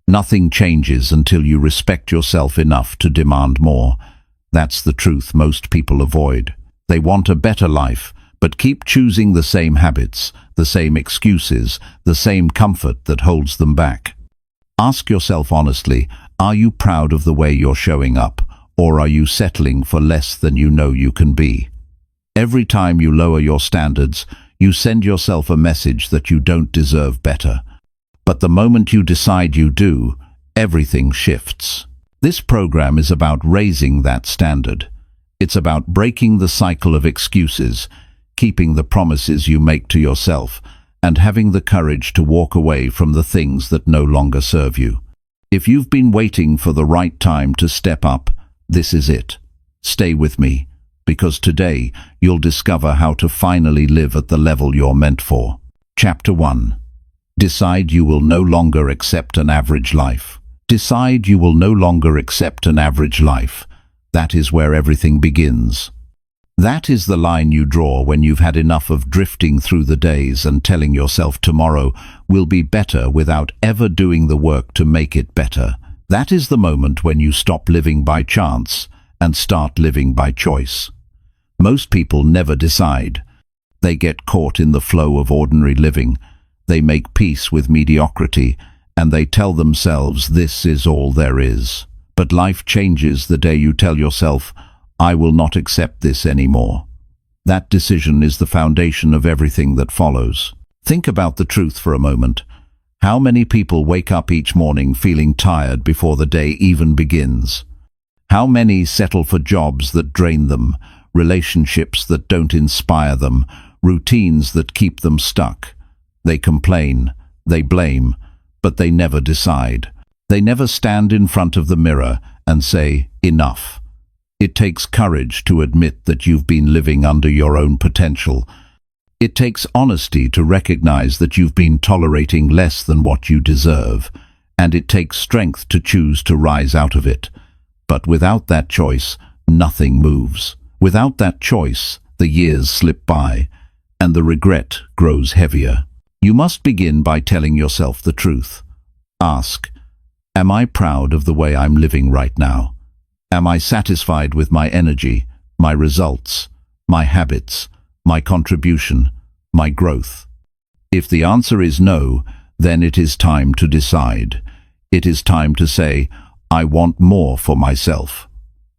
Nothing changes until you respect yourself enough to demand more. That's the truth most people avoid. They want a better life, but keep choosing the same habits, the same excuses, the same comfort that holds them back. Ask yourself honestly, are you proud of the way you're showing up, or are you settling for less than you know you can be? Every time you lower your standards, you send yourself a message that you don't deserve better. But the moment you decide you do, everything shifts. This program is about raising that standard. It's about breaking the cycle of excuses, keeping the promises you make to yourself, and having the courage to walk away from the things that no longer serve you. If you've been waiting for the right time to step up, this is it. Stay with me, because today you'll discover how to finally live at the level you're meant for. Chapter 1. Decide you will no longer accept an average life. Decide you will no longer accept an average life. That is where everything begins. That is the line you draw when you've had enough of drifting through the days and telling yourself tomorrow will be better without ever doing the work to make it better. That is the moment when you stop living by chance and start living by choice. Most people never decide. They get caught in the flow of ordinary living. They make peace with mediocrity, and they tell themselves this is all there is. But life changes the day you tell yourself, I will not accept this anymore. That decision is the foundation of everything that follows. Think about the truth for a moment. How many people wake up each morning feeling tired before the day even begins? How many settle for jobs that drain them, relationships that don't inspire them, routines that keep them stuck? They complain, they blame, but they never decide. They never stand in front of the mirror and say, enough. It takes courage to admit that you've been living under your own potential. It takes honesty to recognize that you've been tolerating less than what you deserve, and it takes strength to choose to rise out of it. But without that choice, nothing moves. Without that choice, the years slip by, and the regret grows heavier. You must begin by telling yourself the truth. Ask, am I proud of the way I'm living right now? Am I satisfied with my energy, my results, my habits, my contribution, my growth? If the answer is no, then it is time to decide. It is time to say, I want more for myself.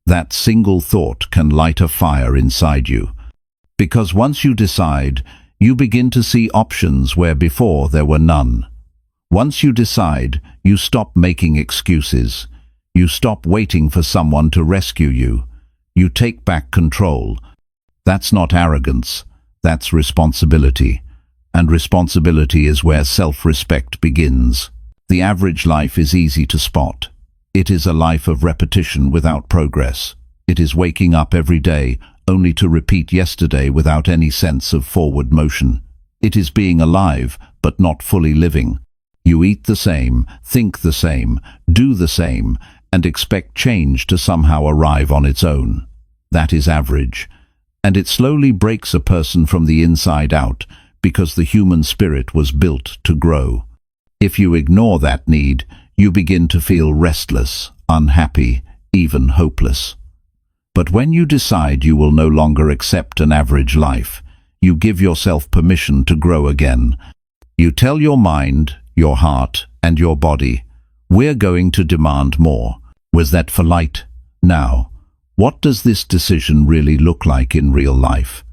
That single thought can light a fire inside you. Because once you decide, you begin to see options where before there were none. Once you decide, you stop making excuses. You stop waiting for someone to rescue you. You take back control. That's not arrogance, that's responsibility. And responsibility is where self-respect begins. The average life is easy to spot. It is a life of repetition without progress. It is waking up every day only to repeat yesterday without any sense of forward motion. It is being alive, but not fully living. You eat the same, think the same, do the same, and expect change to somehow arrive on its own. That is average. And it slowly breaks a person from the inside out, because the human spirit was built to grow. If you ignore that need, you begin to feel restless, unhappy, even hopeless. But when you decide you will no longer accept an average life, you give yourself permission to grow again. You tell your mind, your heart, and your body, we're going to demand more. Was that for light? Now, what does this decision really look like in real life?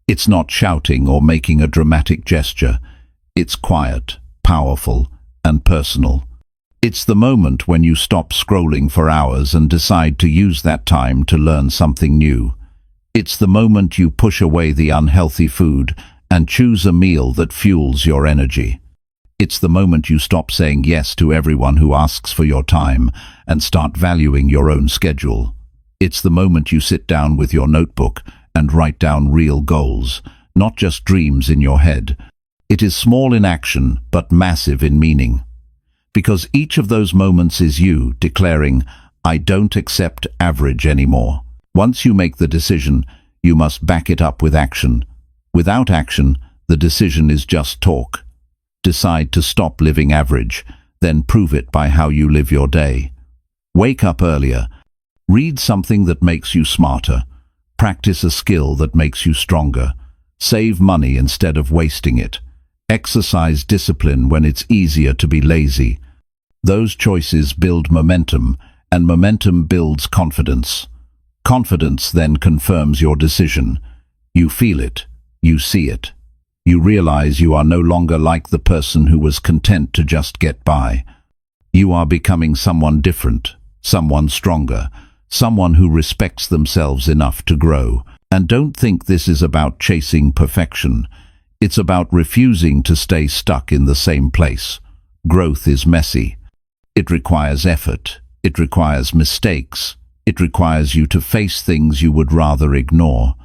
It's not shouting or making a dramatic gesture. It's quiet, powerful, and personal. It's the moment when you stop scrolling for hours and decide to use that time to learn something new. It's the moment you push away the unhealthy food and choose a meal that fuels your energy. It's the moment you stop saying yes to everyone who asks for your time and start valuing your own schedule. It's the moment you sit down with your notebook and write down real goals, not just dreams in your head. It is small in action, but massive in meaning. Because each of those moments is you declaring, I don't accept average anymore. Once you make the decision, you must back it up with action. Without action, the decision is just talk. Decide to stop living average, then prove it by how you live your day. Wake up earlier. Read something that makes you smarter. Practice a skill that makes you stronger. Save money instead of wasting it. Exercise discipline when it's easier to be lazy. Those choices build momentum, and momentum builds confidence. Confidence then confirms your decision. You feel it. You see it. You realize you are no longer like the person who was content to just get by. You are becoming someone different, someone stronger, someone who respects themselves enough to grow. And don't think this is about chasing perfection. It's about refusing to stay stuck in the same place. Growth is messy. It requires effort. It requires mistakes. It requires you to face things you would rather ignore.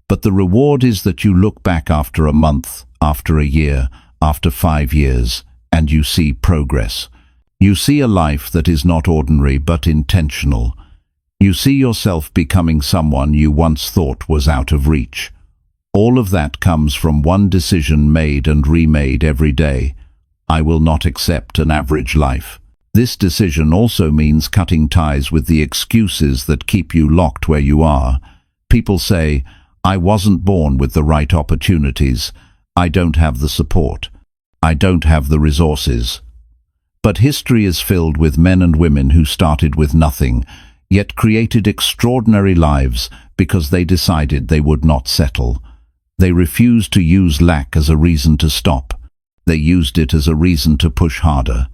But the reward is that you look back after a month, after a year, after 5 years, and you see progress. You see a life that is not ordinary but intentional. You see yourself becoming someone you once thought was out of reach. All of that comes from one decision made and remade every day. I will not accept an average life. This decision also means cutting ties with the excuses that keep you locked where you are. People say, I wasn't born with the right opportunities. I don't have the support. I don't have the resources. But history is filled with men and women who started with nothing, yet created extraordinary lives because they decided they would not settle. They refused to use lack as a reason to stop. They used it as a reason to push harder.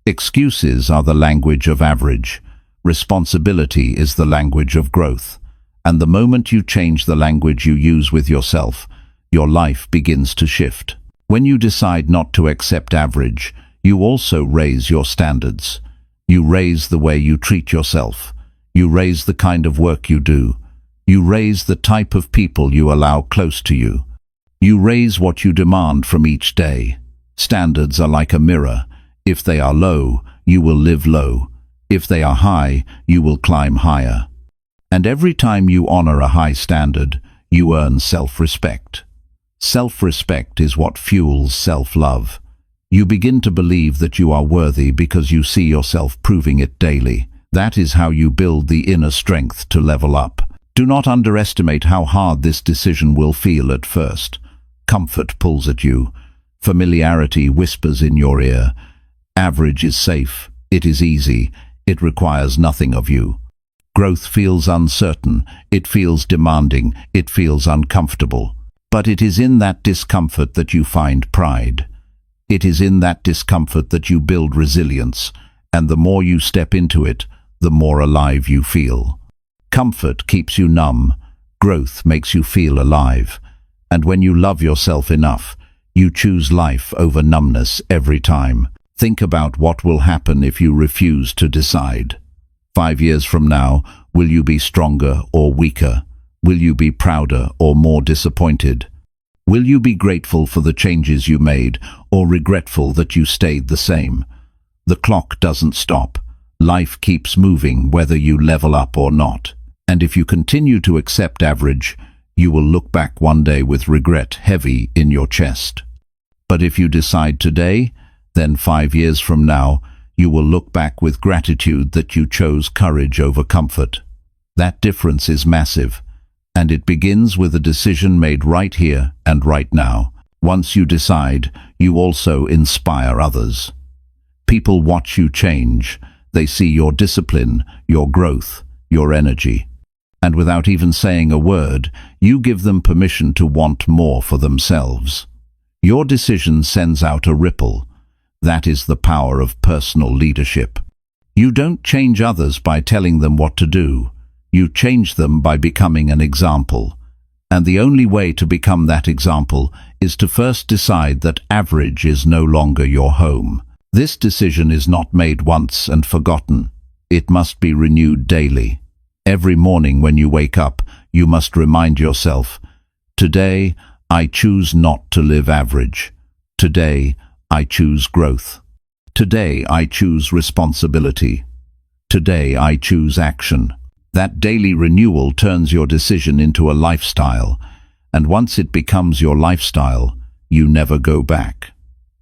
Excuses are the language of average. Responsibility is the language of growth. And the moment you change the language you use with yourself, your life begins to shift. When you decide not to accept average, you also raise your standards. You raise the way you treat yourself. You raise the kind of work you do. You raise the type of people you allow close to you. You raise what you demand from each day. Standards are like a mirror. If they are low, you will live low. If they are high, you will climb higher. And every time you honor a high standard, you earn self-respect. Self-respect is what fuels self-love. You begin to believe that you are worthy because you see yourself proving it daily. That is how you build the inner strength to level up. Do not underestimate how hard this decision will feel at first. Comfort pulls at you. Familiarity whispers in your ear. Average is safe. It is easy. It requires nothing of you. Growth feels uncertain, it feels demanding, it feels uncomfortable. But it is in that discomfort that you find pride. It is in that discomfort that you build resilience, and the more you step into it, the more alive you feel. Comfort keeps you numb, growth makes you feel alive. And when you love yourself enough, you choose life over numbness every time. Think about what will happen if you refuse to decide. 5 years from now, will you be stronger or weaker? Will you be prouder or more disappointed? Will you be grateful for the changes you made or regretful that you stayed the same? The clock doesn't stop. Life keeps moving whether you level up or not. And if you continue to accept average, you will look back one day with regret heavy in your chest. But if you decide today, then 5 years from now, you will look back with gratitude that you chose courage over comfort. That difference is massive, and it begins with a decision made right here and right now. Once you decide, you also inspire others. People watch you change. They see your discipline, your growth, your energy. And without even saying a word, you give them permission to want more for themselves. Your decision sends out a ripple. That is the power of personal leadership. You don't change others by telling them what to do. You change them by becoming an example. And the only way to become that example is to first decide that average is no longer your home. This decision is not made once and forgotten. It must be renewed daily. Every morning when you wake up, you must remind yourself, today I choose not to live average. Today I choose growth. Today I choose responsibility. Today I choose action. That daily renewal turns your decision into a lifestyle, and once it becomes your lifestyle, you never go back.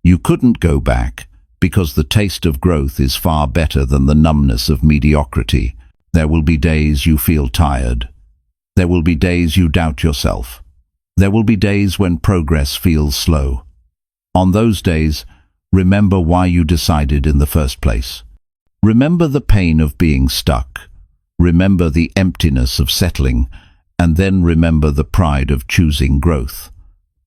You couldn't go back because the taste of growth is far better than the numbness of mediocrity. There will be days you feel tired. There will be days you doubt yourself. There will be days when progress feels slow. On those days, remember why you decided in the first place. Remember the pain of being stuck. Remember the emptiness of settling, and then remember the pride of choosing growth.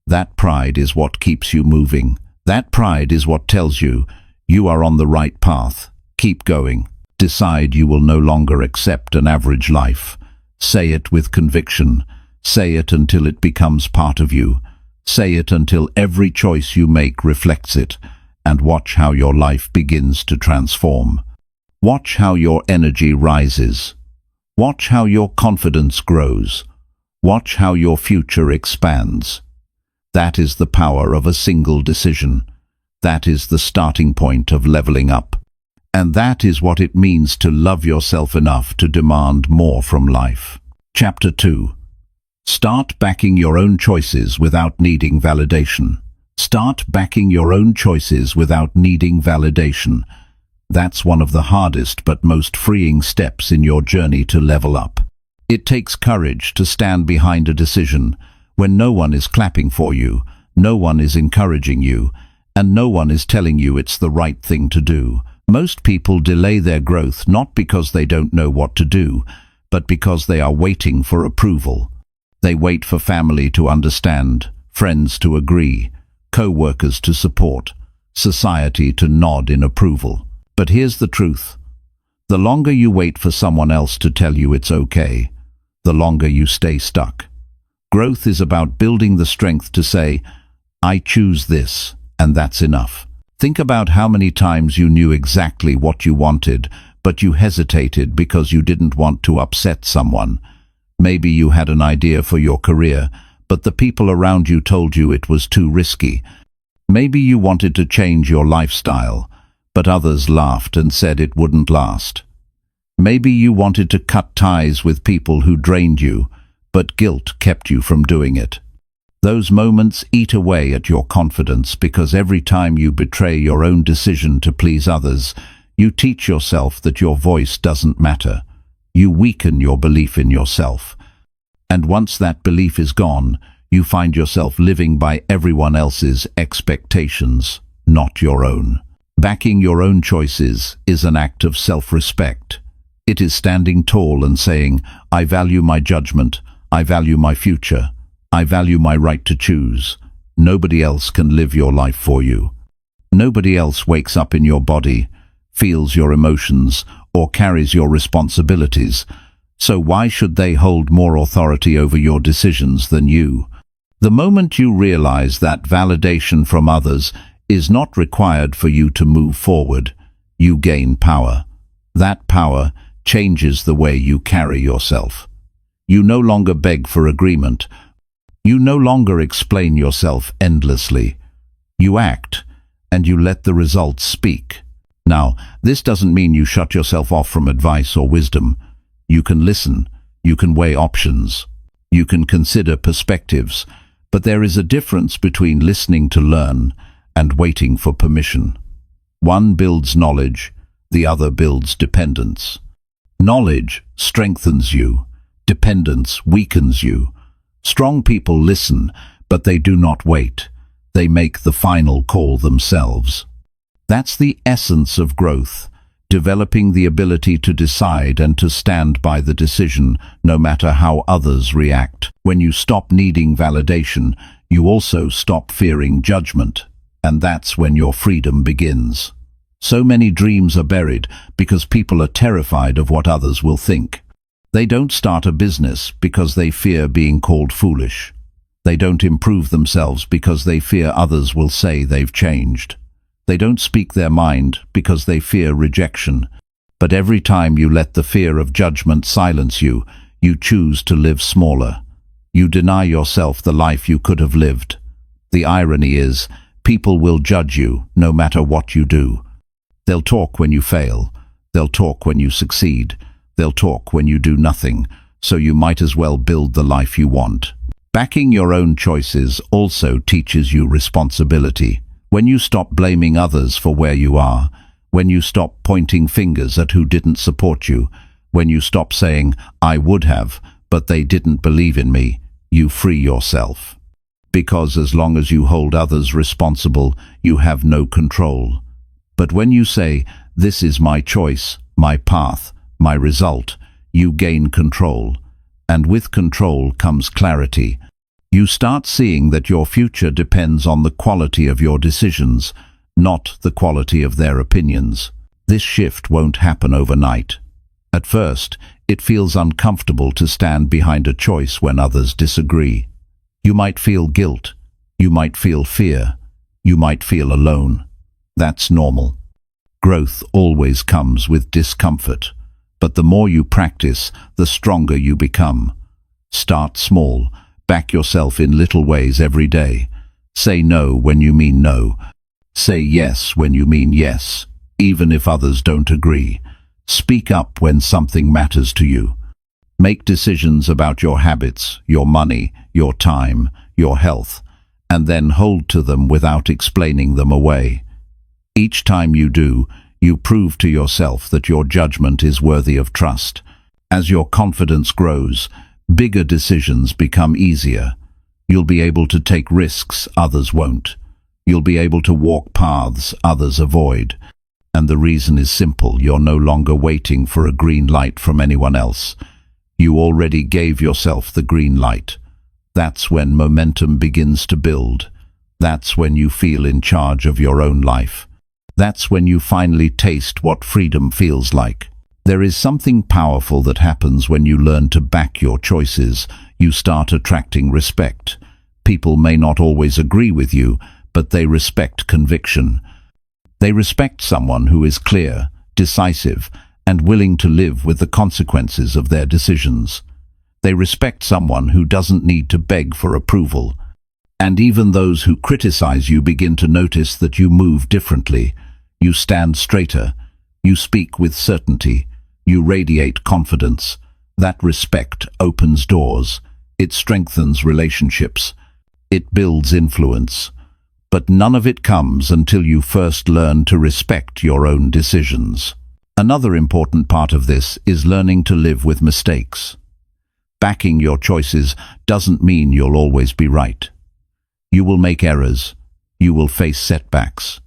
That pride is what keeps you moving. That pride is what tells you you are on the right path. Keep going. Decide you will no longer accept an average life. Say it with conviction. Say it until it becomes part of you. Say it until every choice you make reflects it, and watch how your life begins to transform. Watch how your energy rises. Watch how your confidence grows. Watch how your future expands. That is the power of a single decision. That is the starting point of leveling up. And that is what it means to love yourself enough to demand more from life. Chapter 2. Start backing your own choices without needing validation. Start backing your own choices without needing validation. That's one of the hardest but most freeing steps in your journey to level up. It takes courage to stand behind a decision when no one is clapping for you, no one is encouraging you, and no one is telling you it's the right thing to do. Most people delay their growth not because they don't know what to do, but because they are waiting for approval. They wait for family to understand, friends to agree, co-workers to support, society to nod in approval. But here's the truth. The longer you wait for someone else to tell you it's okay, the longer you stay stuck. Growth is about building the strength to say, I choose this, and that's enough. Think about how many times you knew exactly what you wanted, but you hesitated because you didn't want to upset someone. Maybe you had an idea for your career, but the people around you told you it was too risky. Maybe you wanted to change your lifestyle, but others laughed and said it wouldn't last. Maybe you wanted to cut ties with people who drained you, but guilt kept you from doing it. Those moments eat away at your confidence because every time you betray your own decision to please others, you teach yourself that your voice doesn't matter. You weaken your belief in yourself. And once that belief is gone, you find yourself living by everyone else's expectations, not your own. Backing your own choices is an act of self-respect. It is standing tall and saying, I value my judgment, I value my future, I value my right to choose. Nobody else can live your life for you. Nobody else wakes up in your body, feels your emotions, or carries your responsibilities. So why should they hold more authority over your decisions than you? The moment you realize that validation from others is not required for you to move forward, you gain power. That power changes the way you carry yourself. You no longer beg for agreement. You no longer explain yourself endlessly. You act, and you let the results speak. Now, this doesn't mean you shut yourself off from advice or wisdom. You can listen, you can weigh options, you can consider perspectives, but there is a difference between listening to learn and waiting for permission. One builds knowledge, the other builds dependence. Knowledge strengthens you, dependence weakens you. Strong people listen, but they do not wait. They make the final call themselves. That's the essence of growth, developing the ability to decide and to stand by the decision, no matter how others react. When you stop needing validation, you also stop fearing judgment, and that's when your freedom begins. So many dreams are buried because people are terrified of what others will think. They don't start a business because they fear being called foolish. They don't improve themselves because they fear others will say they've changed. They don't speak their mind because they fear rejection. But every time you let the fear of judgment silence you, you choose to live smaller. You deny yourself the life you could have lived. The irony is, people will judge you no matter what you do. They'll talk when you fail. They'll talk when you succeed. They'll talk when you do nothing, so you might as well build the life you want. Backing your own choices also teaches you responsibility. When you stop blaming others for where you are, when you stop pointing fingers at who didn't support you, when you stop saying, "I would have, but they didn't believe in me," you free yourself. Because as long as you hold others responsible, you have no control. But when you say, "This is my choice, my path, my result," you gain control. And with control comes clarity. You start seeing that your future depends on the quality of your decisions, not the quality of their opinions. This shift won't happen overnight. At first, it feels uncomfortable to stand behind a choice when others disagree. You might feel guilt. You might feel fear. You might feel alone. That's normal. Growth always comes with discomfort, but the more you practice, the stronger you become. Start small. Back yourself in little ways every day. Say no when you mean no. Say yes when you mean yes, even if others don't agree. Speak up when something matters to you. Make decisions about your habits, your money, your time, your health, and then hold to them without explaining them away. Each time you do, you prove to yourself that your judgment is worthy of trust. As your confidence grows, bigger decisions become easier. You'll be able to take risks others won't. You'll be able to walk paths others avoid. And the reason is simple. You're no longer waiting for a green light from anyone else. You already gave yourself the green light. That's when momentum begins to build. That's when you feel in charge of your own life. That's when you finally taste what freedom feels like. There is something powerful that happens when you learn to back your choices. You start attracting respect. People may not always agree with you, but they respect conviction. They respect someone who is clear, decisive, and willing to live with the consequences of their decisions. They respect someone who doesn't need to beg for approval. And even those who criticize you begin to notice that you move differently. You stand straighter. You speak with certainty. You radiate confidence. That respect opens doors. It strengthens relationships. It builds influence. But none of it comes until you first learn to respect your own decisions. Another important part of this is learning to live with mistakes. Backing your choices doesn't mean you'll always be right. You will make errors. You will face setbacks.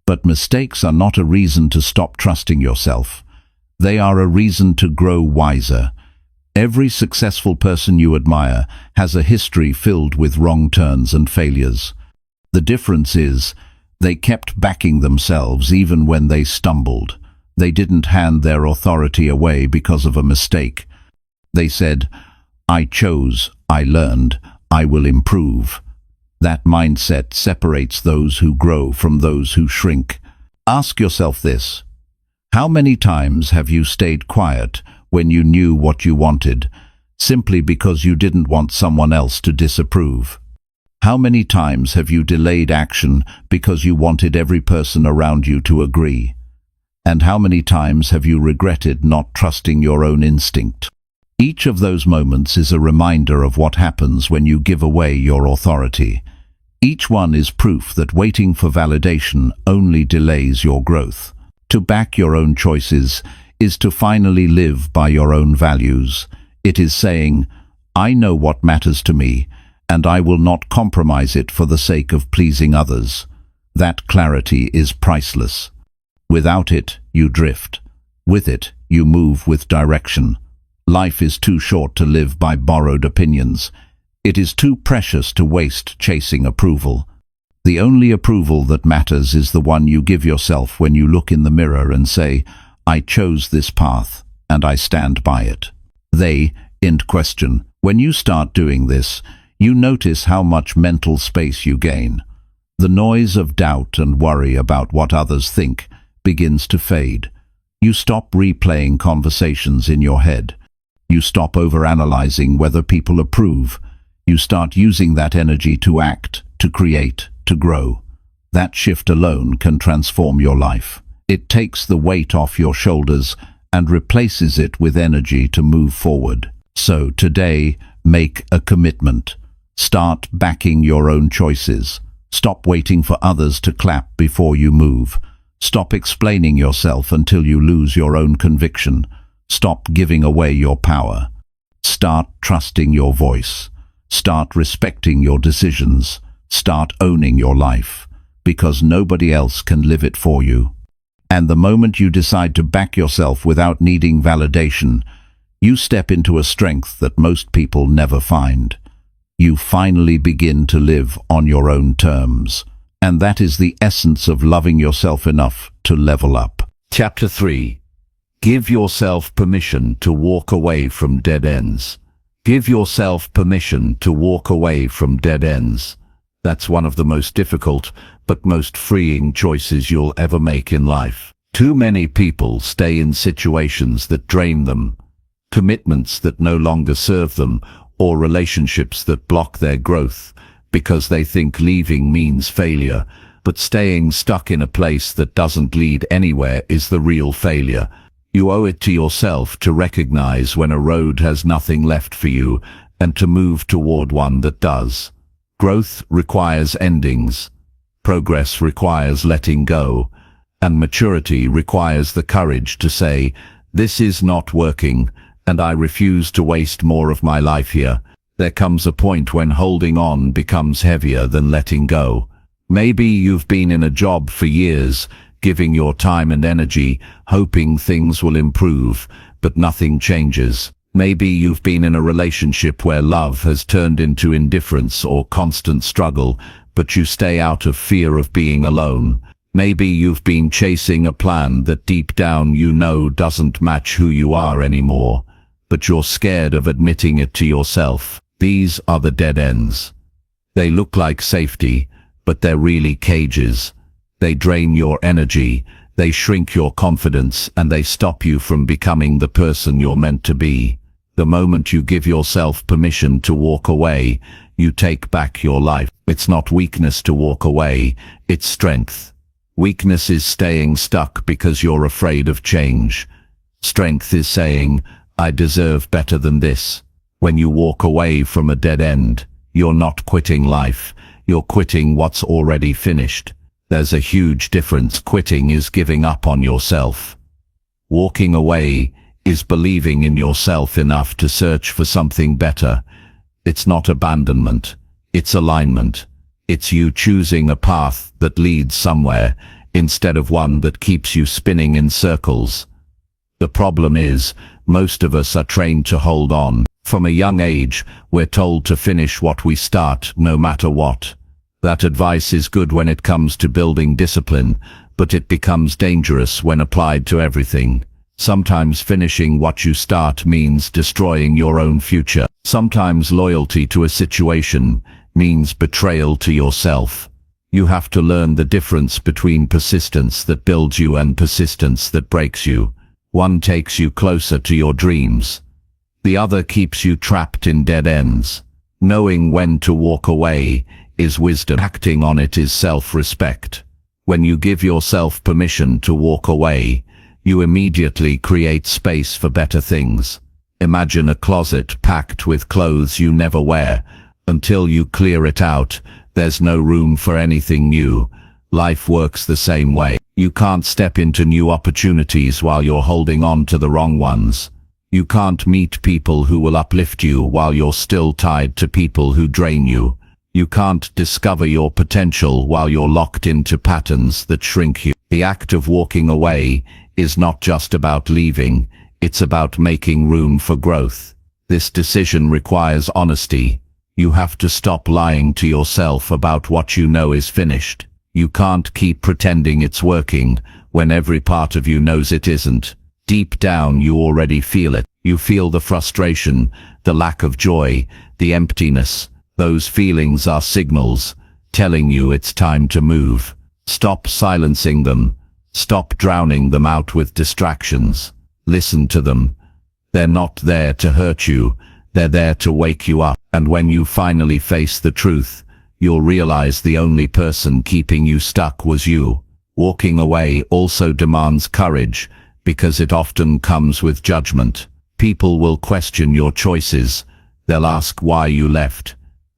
But mistakes are not a reason to stop trusting yourself. They are a reason to grow wiser. Every successful person you admire has a history filled with wrong turns and failures. The difference is, they kept backing themselves even when they stumbled. They didn't hand their authority away because of a mistake. They said, "I chose, I learned, I will improve." That mindset separates those who grow from those who shrink. Ask yourself this: how many times have you stayed quiet when you knew what you wanted, simply because you didn't want someone else to disapprove? How many times have you delayed action because you wanted every person around you to agree? And how many times have you regretted not trusting your own instinct? Each of those moments is a reminder of what happens when you give away your authority. Each one is proof that waiting for validation only delays your growth. To back your own choices is to finally live by your own values. It is saying, "I know what matters to me, and I will not compromise it for the sake of pleasing others." That clarity is priceless. Without it, you drift. With it, you move with direction. Life is too short to live by borrowed opinions. It is too precious to waste chasing approval. The only approval that matters is the one you give yourself when you look in the mirror and say, "I chose this path, and I stand by it." They, end question. When you start doing this, you notice how much mental space you gain. The noise of doubt and worry about what others think begins to fade. You stop replaying conversations in your head. You stop overanalyzing whether people approve. You start using that energy to act, to create, to grow. That shift alone can transform your life. It takes the weight off your shoulders and replaces it with energy to move forward. So today, make a commitment. Start backing your own choices. Stop waiting for others to clap before you move. Stop explaining yourself until you lose your own conviction. Stop giving away your power. Start trusting your voice. Start respecting your decisions. Start owning your life, because nobody else can live it for you. And the moment you decide to back yourself without needing validation, you step into a strength that most people never find. You finally begin to live on your own terms. And that is the essence of loving yourself enough to level up. Chapter 3. Give yourself permission to walk away from dead ends. Give yourself permission to walk away from dead ends. That's one of the most difficult, but most freeing choices you'll ever make in life. Too many people stay in situations that drain them, commitments that no longer serve them, or relationships that block their growth, because they think leaving means failure. But staying stuck in a place that doesn't lead anywhere is the real failure. You owe it to yourself to recognize when a road has nothing left for you, and to move toward one that does. Growth requires endings. Progress requires letting go. And maturity requires the courage to say, "This is not working, and I refuse to waste more of my life here." There comes a point when holding on becomes heavier than letting go. Maybe you've been in a job for years, giving your time and energy, hoping things will improve, but nothing changes. Maybe you've been in a relationship where love has turned into indifference or constant struggle, but you stay out of fear of being alone. Maybe you've been chasing a plan that deep down you know doesn't match who you are anymore, but you're scared of admitting it to yourself. These are the dead ends. They look like safety, but they're really cages. They drain your energy, they shrink your confidence, and they stop you from becoming the person you're meant to be. The moment you give yourself permission to walk away, you take back your life. It's not weakness to walk away, it's strength. Weakness is staying stuck because you're afraid of change. Strength is saying, "I deserve better than this." When you walk away from a dead end, you're not quitting life, you're quitting what's already finished. There's a huge difference. Quitting is giving up on yourself. Walking away is believing in yourself enough to search for something better. It's not abandonment, it's alignment. It's you choosing a path that leads somewhere, instead of one that keeps you spinning in circles. The problem is, most of us are trained to hold on. From a young age, we're told to finish what we start, no matter what. That advice is good when it comes to building discipline, but it becomes dangerous when applied to everything. Sometimes finishing what you start means destroying your own future. Sometimes loyalty to a situation means betrayal to yourself. You have to learn the difference between persistence that builds you and persistence that breaks you. One takes you closer to your dreams. The other keeps you trapped in dead ends. Knowing when to walk away is wisdom. Acting on it is self-respect. When you give yourself permission to walk away, you immediately create space for better things. Imagine a closet packed with clothes you never wear. Until you clear it out, there's no room for anything new. Life works the same way. You can't step into new opportunities while you're holding on to the wrong ones. You can't meet people who will uplift you while you're still tied to people who drain you. You can't discover your potential while you're locked into patterns that shrink you. The act of walking away is not just about leaving, it's about making room for growth. This decision requires honesty. You have to stop lying to yourself about what you know is finished. You can't keep pretending it's working when every part of you knows it isn't. Deep down you already feel it. You feel the frustration, the lack of joy, the emptiness. Those feelings are signals telling you it's time to move. Stop silencing them. Stop drowning them out with distractions. Listen to them. They're not there to hurt you. They're there to wake you up. And when you finally face the truth, you'll realize the only person keeping you stuck was you. Walking away also demands courage, because it often comes with judgment. People will question your choices. They'll ask why you left.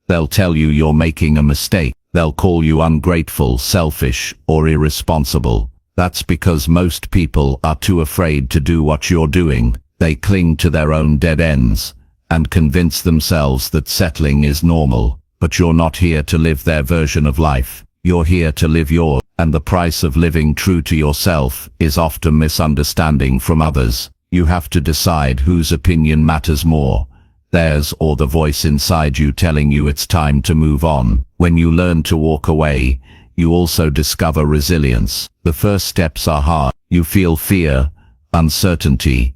They'll tell you you're making a mistake. They'll call you ungrateful, selfish, or irresponsible. That's because most people are too afraid to do what you're doing. They cling to their own dead ends and convince themselves that settling is normal. But you're not here to live their version of life. You're here to live yours, and the price of living true to yourself is often misunderstanding from others. You have to decide whose opinion matters more, theirs or the voice inside you telling you it's time to move on. When you learn to walk away, you also discover resilience. The first steps are hard. You feel fear, uncertainty,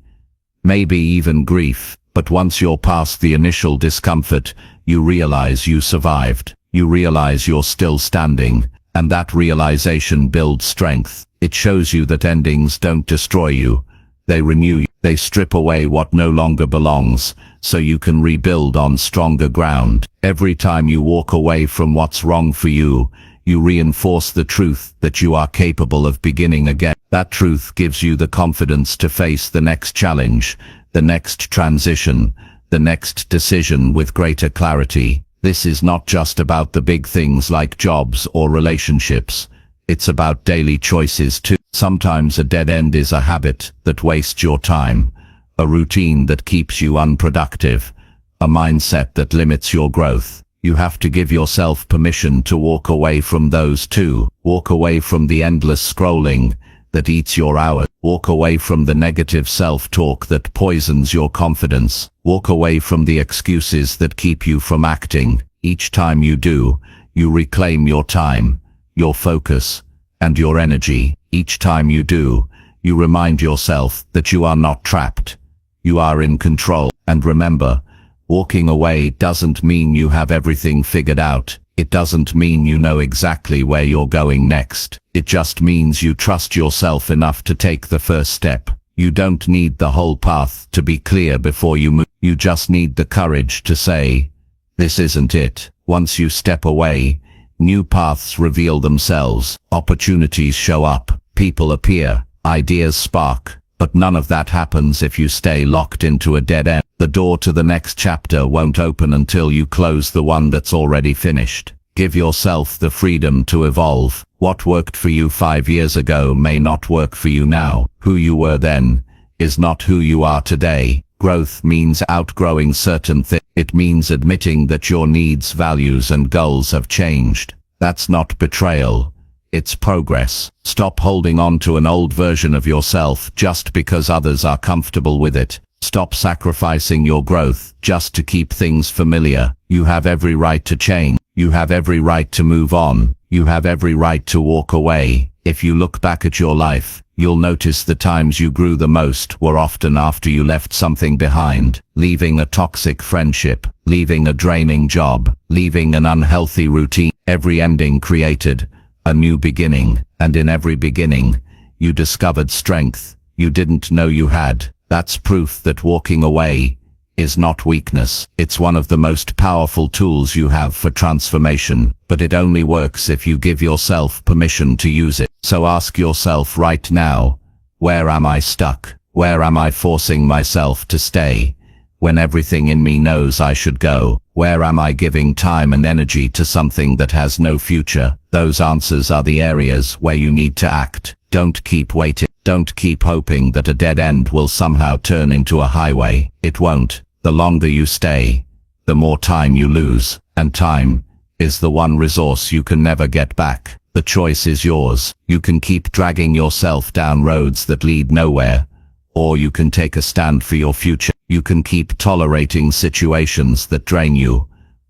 maybe even grief. But once you're past the initial discomfort, you realize you survived. You realize you're still standing, and that realization builds strength. It shows you that endings don't destroy you. They renew you. They strip away what no longer belongs, so you can rebuild on stronger ground. Every time you walk away from what's wrong for you, you reinforce the truth that you are capable of beginning again. That truth gives you the confidence to face the next challenge, the next transition, the next decision with greater clarity. This is not just about the big things like jobs or relationships. It's about daily choices too. Sometimes a dead end is a habit that wastes your time, a routine that keeps you unproductive, a mindset that limits your growth. You have to give yourself permission to walk away from those too. Walk away from the endless scrolling that eats your hours. Walk away from the negative self-talk that poisons your confidence. Walk away from the excuses that keep you from acting. Each time you do, you reclaim your time, your focus, and your energy. Each time you do, you remind yourself that you are not trapped. You are in control. And remember, walking away doesn't mean you have everything figured out. It doesn't mean you know exactly where you're going next. It just means you trust yourself enough to take the first step. You don't need the whole path to be clear before you move. You just need the courage to say, this isn't it. Once you step away, new paths reveal themselves. Opportunities show up. People appear. Ideas spark. But none of that happens if you stay locked into a dead end. The door to the next chapter won't open until you close the one that's already finished. Give yourself the freedom to evolve. What worked for you 5 years ago may not work for you now. Who you were then is not who you are today. Growth means outgrowing certain things. It means admitting that your needs, values, and goals have changed. That's not betrayal. It's progress. Stop holding on to an old version of yourself just because others are comfortable with it. Stop sacrificing your growth just to keep things familiar. You have every right to change. You have every right to move on. You have every right to walk away. If you look back at your life, you'll notice the times you grew the most were often after you left something behind. Leaving a toxic friendship, leaving a draining job, leaving an unhealthy routine. Every ending created a new beginning, and in every beginning, you discovered strength you didn't know you had. That's proof that walking away is not weakness. It's one of the most powerful tools you have for transformation, but it only works if you give yourself permission to use it. So ask yourself right now, where am I stuck? Where am I forcing myself to stay when everything in me knows I should go? Where am I giving time and energy to something that has no future? Those answers are the areas where you need to act. Don't keep waiting. Don't keep hoping that a dead end will somehow turn into a highway. It won't. The longer you stay, the more time you lose. And time is the one resource you can never get back. The choice is yours. You can keep dragging yourself down roads that lead nowhere, or you can take a stand for your future. You can keep tolerating situations that drain you,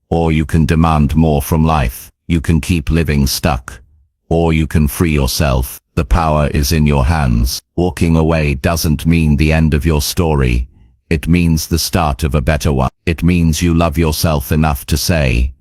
or you can demand more from life. You can keep living stuck, or you can free yourself. The power is in your hands. Walking away doesn't mean the end of your story. It means the start of a better one. It means you love yourself enough to say,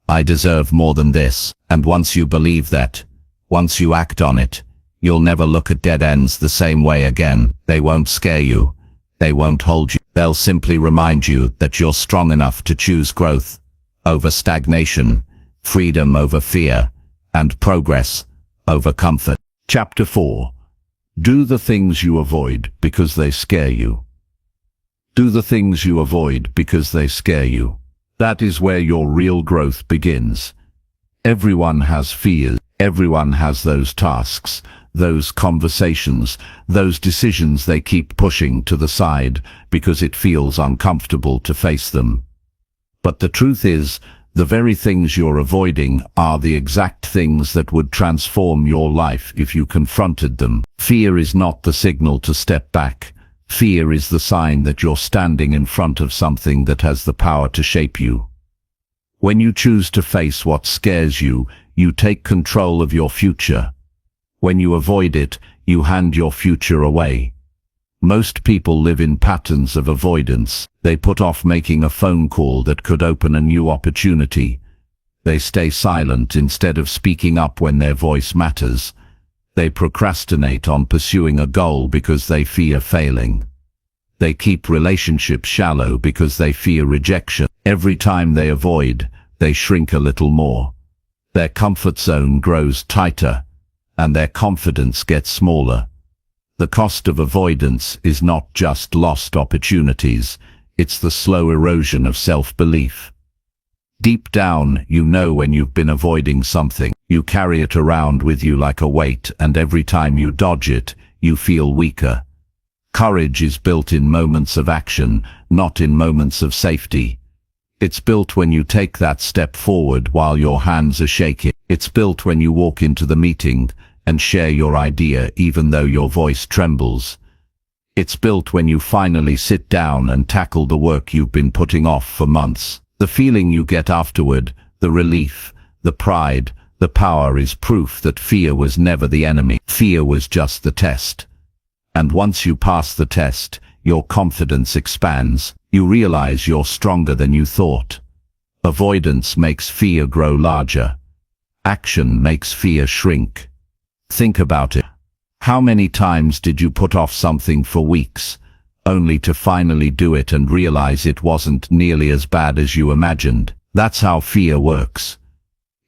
I deserve more than this. And once you believe that, once you act on it, you'll never look at dead ends the same way again. They won't scare you. They won't hold you. They'll simply remind you that you're strong enough to choose growth over stagnation, freedom over fear, and progress over comfort. Chapter 4. Do the things you avoid because they scare you. Do the things you avoid because they scare you. That is where your real growth begins. Everyone has fears. Everyone has those tasks, those conversations, those decisions they keep pushing to the side because it feels uncomfortable to face them. But the truth is, the very things you're avoiding are the exact things that would transform your life if you confronted them. Fear is not the signal to step back. Fear is the sign that you're standing in front of something that has the power to shape you. When you choose to face what scares you, you take control of your future. When you avoid it, you hand your future away. Most people live in patterns of avoidance. They put off making a phone call that could open a new opportunity. They stay silent instead of speaking up when their voice matters. They procrastinate on pursuing a goal because they fear failing. They keep relationships shallow because they fear rejection. Every time they avoid, they shrink a little more. Their comfort zone grows tighter, and their confidence gets smaller. The cost of avoidance is not just lost opportunities, it's the slow erosion of self-belief. Deep down, you know when you've been avoiding something. You carry it around with you like a weight, and every time you dodge it, you feel weaker. Courage is built in moments of action, not in moments of safety. It's built when you take that step forward while your hands are shaking. It's built when you walk into the meeting and share your idea even though your voice trembles. It's built when you finally sit down and tackle the work you've been putting off for months. The feeling you get afterward, the relief, the pride, the power is proof that fear was never the enemy. Fear was just the test. And once you pass the test, your confidence expands. You realize you're stronger than you thought. Avoidance makes fear grow larger. Action makes fear shrink. Think about it. How many times did you put off something for weeks, only to finally do it and realize it wasn't nearly as bad as you imagined? That's how fear works.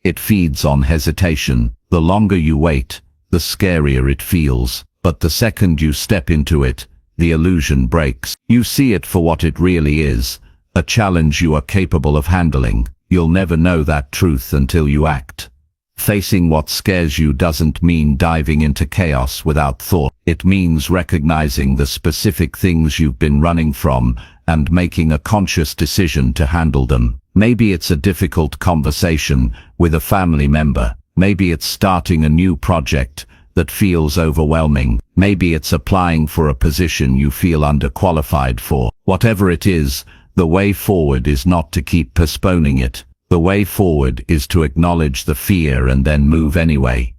It feeds on hesitation. The longer you wait, the scarier it feels. But the second you step into it, the illusion breaks. You see it for what it really is, a challenge you are capable of handling. You'll never know that truth until you act. Facing what scares you doesn't mean diving into chaos without thought. It means recognizing the specific things you've been running from and making a conscious decision to handle them. Maybe it's a difficult conversation with a family member. Maybe it's starting a new project that feels overwhelming. Maybe it's applying for a position you feel underqualified for. Whatever it is, the way forward is not to keep postponing it. The way forward is to acknowledge the fear and then move anyway.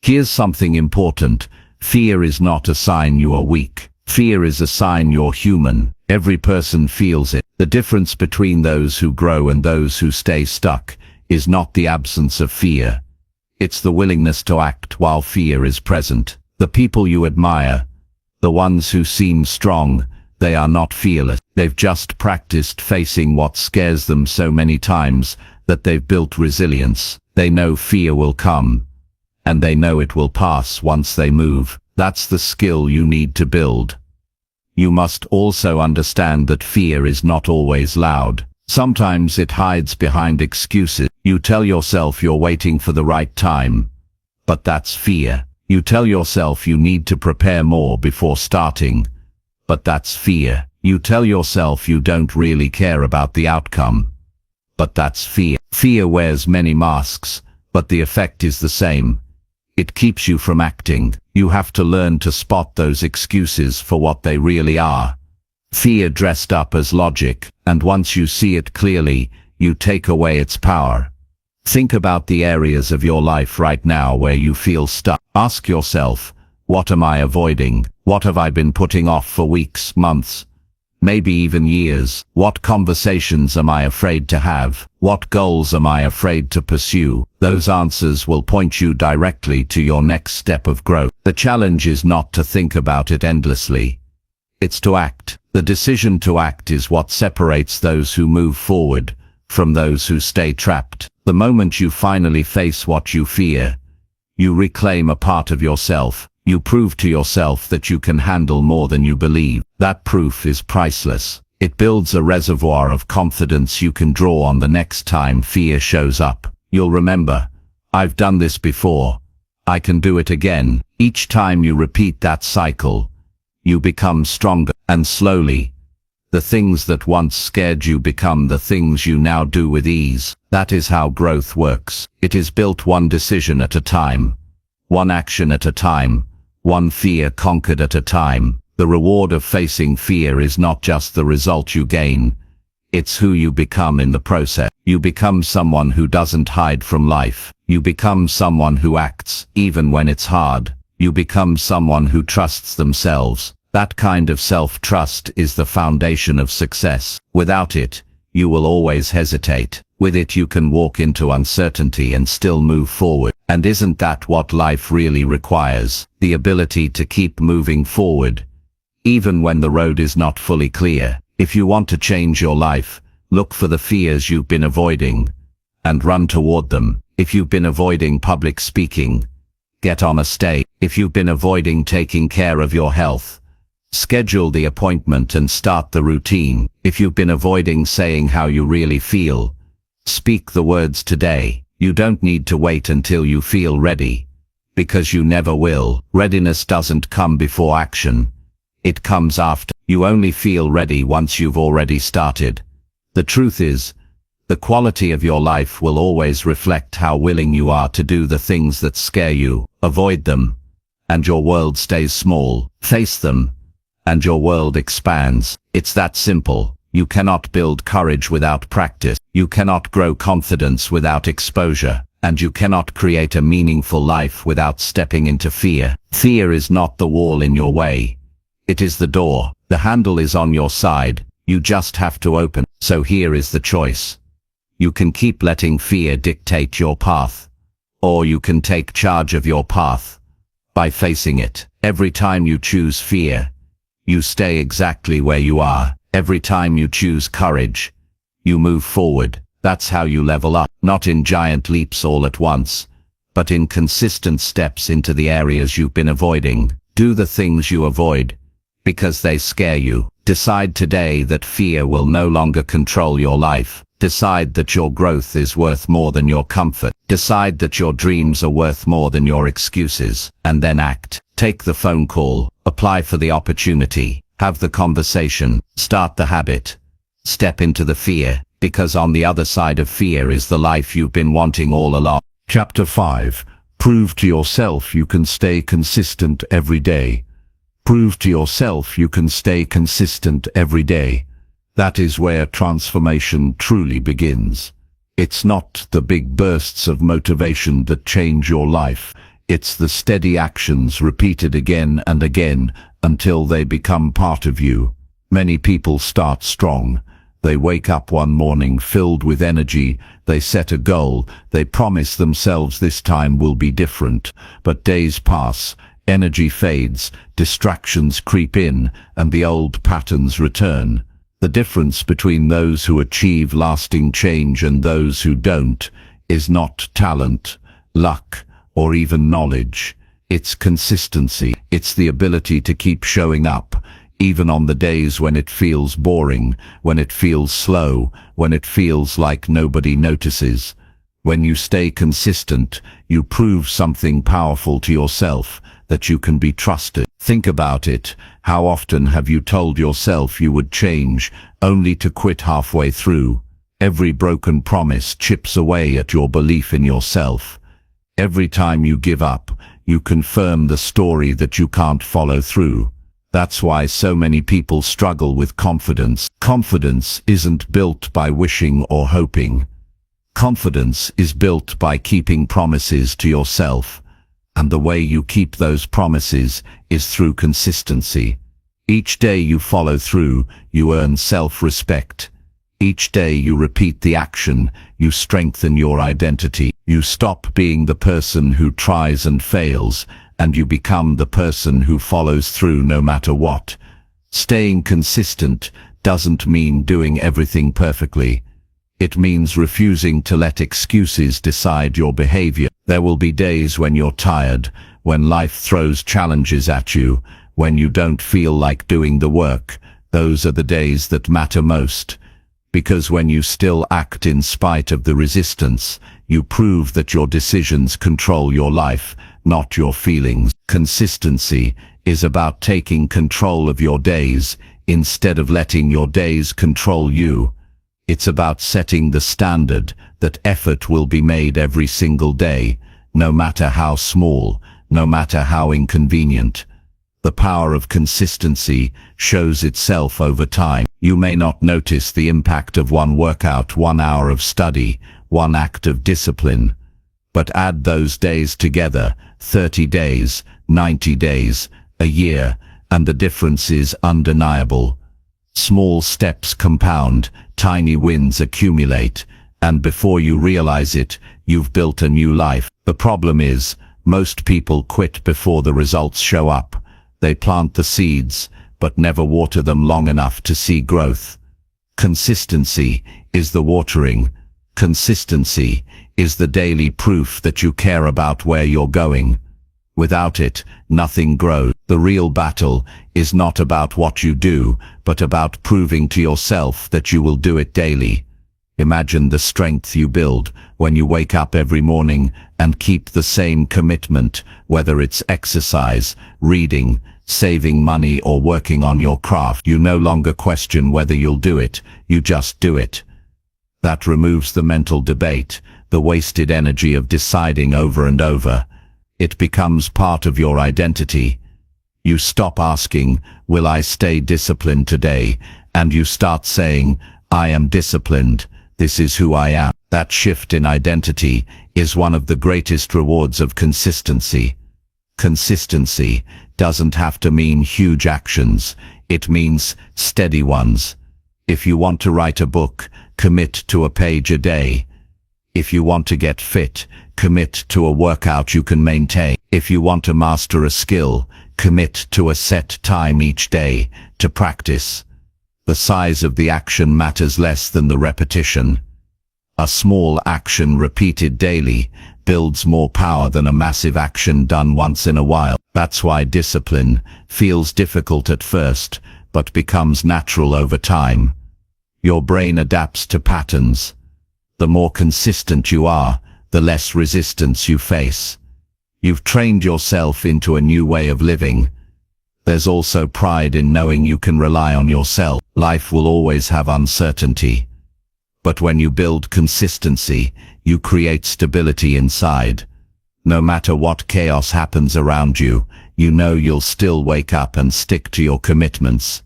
Here's something important. Fear is not a sign you are weak. Fear is a sign you're human. Every person feels it. The difference between those who grow and those who stay stuck is not the absence of fear. It's the willingness to act while fear is present. The people you admire, the ones who seem strong, they are not fearless. They've just practiced facing what scares them so many times that they've built resilience. They know fear will come, and they know it will pass once they move. That's the skill you need to build. You must also understand that fear is not always loud. Sometimes it hides behind excuses. You tell yourself you're waiting for the right time, but that's fear. You tell yourself you need to prepare more before starting, but that's fear. You tell yourself you don't really care about the outcome, but that's fear. Fear wears many masks, but the effect is the same. It keeps you from acting. You have to learn to spot those excuses for what they really are. Fear dressed up as logic, and once you see it clearly, you take away its power. Think about the areas of your life right now where you feel stuck. Ask yourself, what am I avoiding? What have I been putting off for weeks, months, maybe even years? What conversations am I afraid to have? What goals am I afraid to pursue? Those answers will point you directly to your next step of growth. The challenge is not to think about it endlessly. It's to act. The decision to act is what separates those who move forward from those who stay trapped. The moment you finally face what you fear, you reclaim a part of yourself. You prove to yourself that you can handle more than you believe. That proof is priceless. It builds a reservoir of confidence you can draw on the next time fear shows up. You'll remember, I've done this before. I can do it again. Each time you repeat that cycle, you become stronger, and slowly, the things that once scared you become the things you now do with ease. That is how growth works. It is built one decision at a time, one action at a time, one fear conquered at a time. The reward of facing fear is not just the result you gain, it's who you become in the process. You become someone who doesn't hide from life. You become someone who acts, even when it's hard. You become someone who trusts themselves. That kind of self-trust is the foundation of success. Without it, you will always hesitate. With it you can walk into uncertainty and still move forward. And isn't that what life really requires? The ability to keep moving forward, even when the road is not fully clear. If you want to change your life, look for the fears you've been avoiding, and run toward them. If you've been avoiding public speaking, get on a stage. If you've been avoiding taking care of your health, schedule the appointment and start the routine. If you've been avoiding saying how you really feel, speak the words today. You don't need to wait until you feel ready, because you never will. Readiness doesn't come before action. It comes after. You only feel ready once you've already started. The truth is, the quality of your life will always reflect how willing you are to do the things that scare you. Avoid them, and your world stays small. Face them, and your world expands. It's that simple. You cannot build courage without practice. You cannot grow confidence without exposure. And you cannot create a meaningful life without stepping into fear. Fear is not the wall in your way. It is the door. The handle is on your side. You just have to open. So here is the choice. You can keep letting fear dictate your path, or you can take charge of your path by facing it. Every time you choose fear, you stay exactly where you are. Every time you choose courage, you move forward. That's how you level up, not in giant leaps all at once, but in consistent steps into the areas you've been avoiding. Do the things you avoid, because they scare you. Decide today that fear will no longer control your life. Decide that your growth is worth more than your comfort. Decide that your dreams are worth more than your excuses. And then act. Take the phone call. Apply for the opportunity. Have the conversation. Start the habit. Step into the fear, because on the other side of fear is the life you've been wanting all along. Chapter 5. Prove to yourself you can stay consistent every day. Prove to yourself you can stay consistent every day. That is where transformation truly begins. It's not the big bursts of motivation that change your life. It's the steady actions repeated again and again until they become part of you. Many people start strong. They wake up one morning filled with energy. They set a goal. They promise themselves this time will be different. But days pass. Energy fades, distractions creep in, and the old patterns return. The difference between those who achieve lasting change and those who don't is not talent, luck, or even knowledge. It's consistency. It's the ability to keep showing up, even on the days when it feels boring, when it feels slow, when it feels like nobody notices. When you stay consistent, you prove something powerful to yourself, that you can be trusted. Think about it. How often have you told yourself you would change, only to quit halfway through? Every broken promise chips away at your belief in yourself. Every time you give up, you confirm the story that you can't follow through. That's why so many people struggle with confidence. Confidence isn't built by wishing or hoping. Confidence is built by keeping promises to yourself. And the way you keep those promises is through consistency. Each day you follow through, you earn self-respect. Each day you repeat the action, you strengthen your identity. You stop being the person who tries and fails, and you become the person who follows through no matter what. Staying consistent doesn't mean doing everything perfectly. It means refusing to let excuses decide your behavior. There will be days when you're tired, when life throws challenges at you, when you don't feel like doing the work. Those are the days that matter most. Because when you still act in spite of the resistance, you prove that your decisions control your life, not your feelings. Consistency is about taking control of your days instead of letting your days control you. It's about setting the standard that effort will be made every single day, no matter how small, no matter how inconvenient. The power of consistency shows itself over time. You may not notice the impact of one workout, 1 hour of study, one act of discipline, but add those days together, 30 days, 90 days, a year, and the difference is undeniable. Small steps compound, tiny wins accumulate, and before you realize it, you've built a new life. The problem is, most people quit before the results show up. They plant the seeds, but never water them long enough to see growth. Consistency is the watering. Consistency is the daily proof that you care about where you're going. Without it, nothing grows. The real battle is not about what you do, but about proving to yourself that you will do it daily. Imagine the strength you build when you wake up every morning and keep the same commitment, whether it's exercise, reading, saving money, or working on your craft. You no longer question whether you'll do it, you just do it. That removes the mental debate, the wasted energy of deciding over and over. It becomes part of your identity. You stop asking, will I stay disciplined today? And you start saying, I am disciplined. This is who I am. That shift in identity is one of the greatest rewards of consistency. Consistency doesn't have to mean huge actions. It means steady ones. If you want to write a book, commit to a page a day. If you want to get fit, commit to a workout you can maintain. If you want to master a skill, commit to a set time each day to practice. The size of the action matters less than the repetition. A small action repeated daily builds more power than a massive action done once in a while. That's why discipline feels difficult at first, but becomes natural over time. Your brain adapts to patterns. The more consistent you are, the less resistance you face. You've trained yourself into a new way of living. There's also pride in knowing you can rely on yourself. Life will always have uncertainty. But when you build consistency, you create stability inside. No matter what chaos happens around you, you know you'll still wake up and stick to your commitments.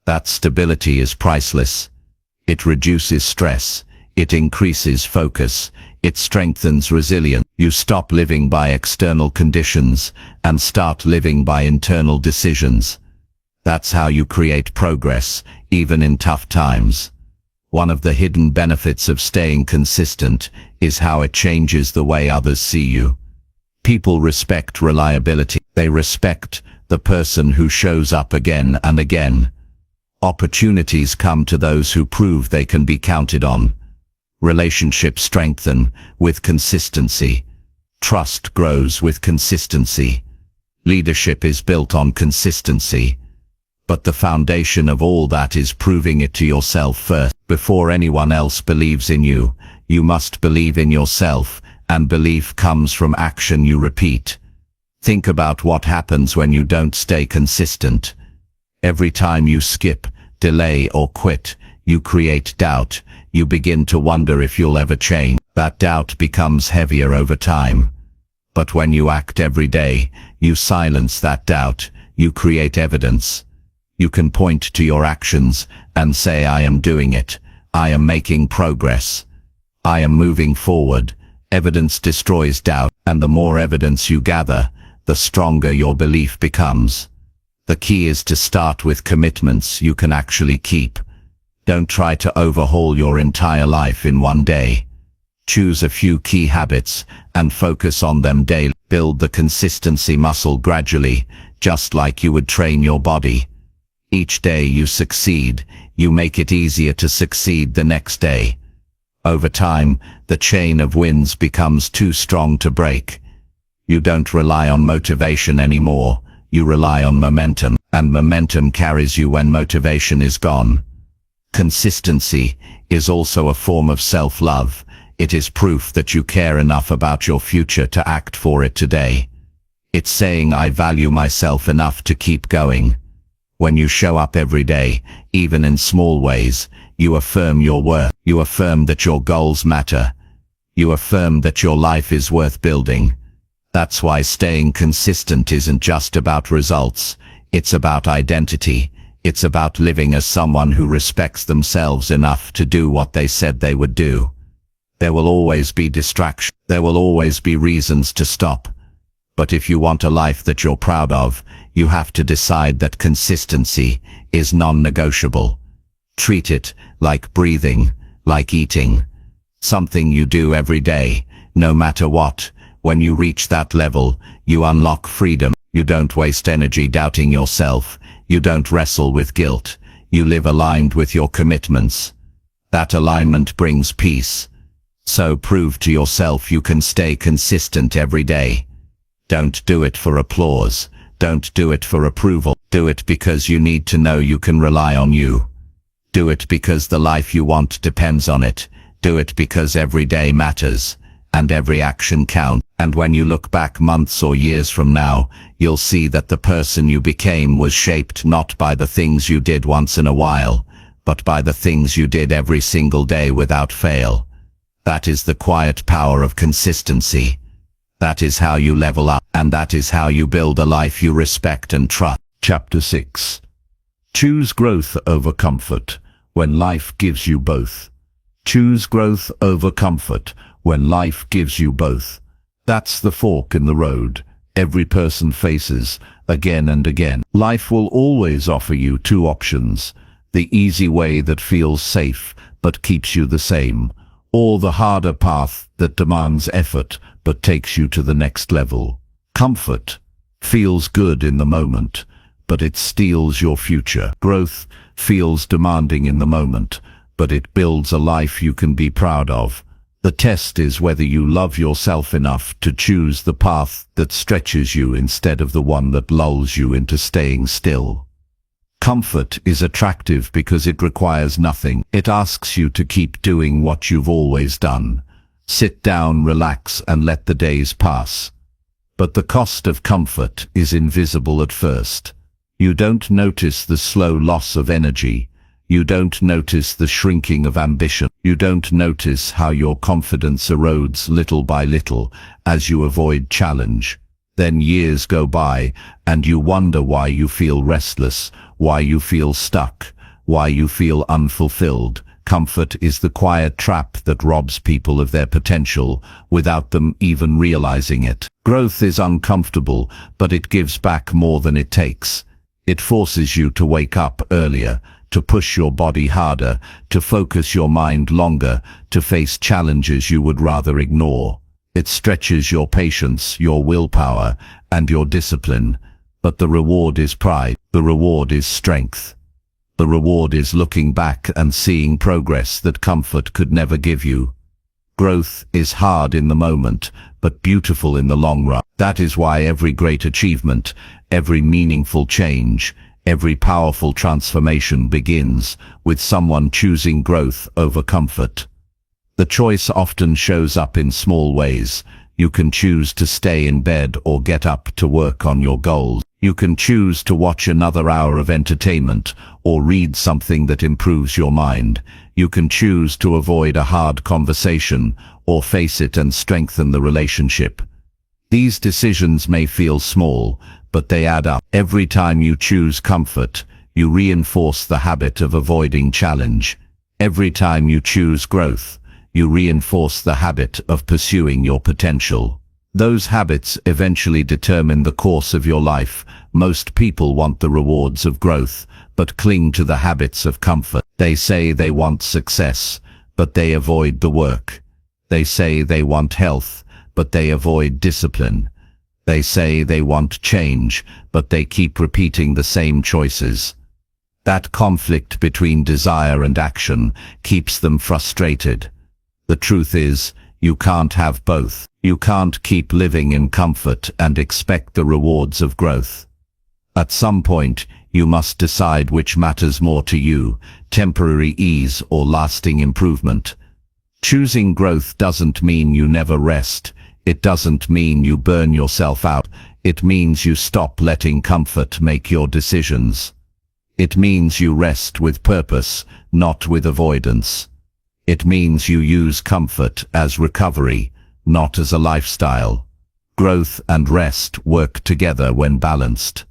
That stability is priceless. It reduces stress. It increases focus. It strengthens resilience. You stop living by external conditions and start living by internal decisions. That's how you create progress, even in tough times. One of the hidden benefits of staying consistent is how it changes the way others see you. People respect reliability. They respect the person who shows up again and again. Opportunities come to those who prove they can be counted on. Relationships strengthen with consistency. Trust grows with consistency. Leadership is built on consistency. But the foundation of all that is proving it to yourself first. Before anyone else believes in you, you must believe in yourself, and belief comes from action you repeat. Think about what happens when you don't stay consistent. Every time you skip, delay, or quit, you create doubt. You begin to wonder if you'll ever change. That doubt becomes heavier over time. But when you act every day, you silence that doubt. You create evidence. You can point to your actions and say, I am doing it. I am making progress. I am moving forward. Evidence destroys doubt, and the more evidence you gather, the stronger your belief becomes. The key is to start with commitments you can actually keep. Don't try to overhaul your entire life in one day. Choose a few key habits and focus on them daily. Build the consistency muscle gradually, just like you would train your body. Each day you succeed, you make it easier to succeed the next day. Over time, the chain of wins becomes too strong to break. You don't rely on motivation anymore, you rely on momentum, and momentum carries you when motivation is gone. Consistency is also a form of self-love. It is proof that you care enough about your future to act for it today. It's saying, I value myself enough to keep going. When you show up every day, even in small ways, you affirm your worth. You affirm that your goals matter. You affirm that your life is worth building. That's why staying consistent isn't just about results. It's about identity. It's about living as someone who respects themselves enough to do what they said they would do. There will always be distraction. There will always be reasons to stop. But if you want a life that you're proud of, you have to decide that consistency is non-negotiable. Treat it like breathing, like eating. Something you do every day, no matter what. When you reach that level, you unlock freedom. You don't waste energy doubting yourself. You don't wrestle with guilt. You live aligned with your commitments. That alignment brings peace. So prove to yourself you can stay consistent every day. Don't do it for applause. Don't do it for approval. Do it because you need to know you can rely on you. Do it because the life you want depends on it. Do it because every day matters, and every action counts. And when you look back months or years from now, you'll see that the person you became was shaped not by the things you did once in a while, but by the things you did every single day without fail. That is the quiet power of consistency. That is how you level up, and that is how you build a life you respect and trust. Chapter 6. Choose growth over comfort when life gives you both. Choose growth over comfort when life gives you both. That's the fork in the road every person faces again and again. Life will always offer you two options: the easy way that feels safe but keeps you the same, or the harder path that demands effort but takes you to the next level. Comfort feels good in the moment, but it steals your future. Growth feels demanding in the moment, but it builds a life you can be proud of. The test is whether you love yourself enough to choose the path that stretches you instead of the one that lulls you into staying still. Comfort is attractive because it requires nothing. It asks you to keep doing what you've always done. Sit down, relax, and let the days pass. But the cost of comfort is invisible at first. You don't notice the slow loss of energy. You don't notice the shrinking of ambition. You don't notice how your confidence erodes little by little as you avoid challenge. Then years go by, and you wonder why you feel restless, why you feel stuck, why you feel unfulfilled. Comfort is the quiet trap that robs people of their potential without them even realizing it. Growth is uncomfortable, but it gives back more than it takes. It forces you to wake up earlier, to push your body harder, to focus your mind longer, to face challenges you would rather ignore. It stretches your patience, your willpower, and your discipline. But the reward is pride. The reward is strength. The reward is looking back and seeing progress that comfort could never give you. Growth is hard in the moment, but beautiful in the long run. That is why every great achievement, every meaningful change, every powerful transformation begins with someone choosing growth over comfort. The choice often shows up in small ways. You can choose to stay in bed or get up to work on your goals. You can choose to watch another hour of entertainment or read something that improves your mind. You can choose to avoid a hard conversation or face it and strengthen the relationship. These decisions may feel small, but they add up. Every time you choose comfort, you reinforce the habit of avoiding challenge. Every time you choose growth, you reinforce the habit of pursuing your potential. Those habits eventually determine the course of your life. Most people want the rewards of growth, but cling to the habits of comfort. They say they want success, but they avoid the work. They say they want health, but they avoid discipline. They say they want change, but they keep repeating the same choices. That conflict between desire and action keeps them frustrated. The truth is, you can't have both. You can't keep living in comfort and expect the rewards of growth. At some point, you must decide which matters more to you, temporary ease or lasting improvement. Choosing growth doesn't mean you never rest. It doesn't mean you burn yourself out. It means you stop letting comfort make your decisions. It means you rest with purpose, not with avoidance. It means you use comfort as recovery, not as a lifestyle. Growth and rest work together when balanced.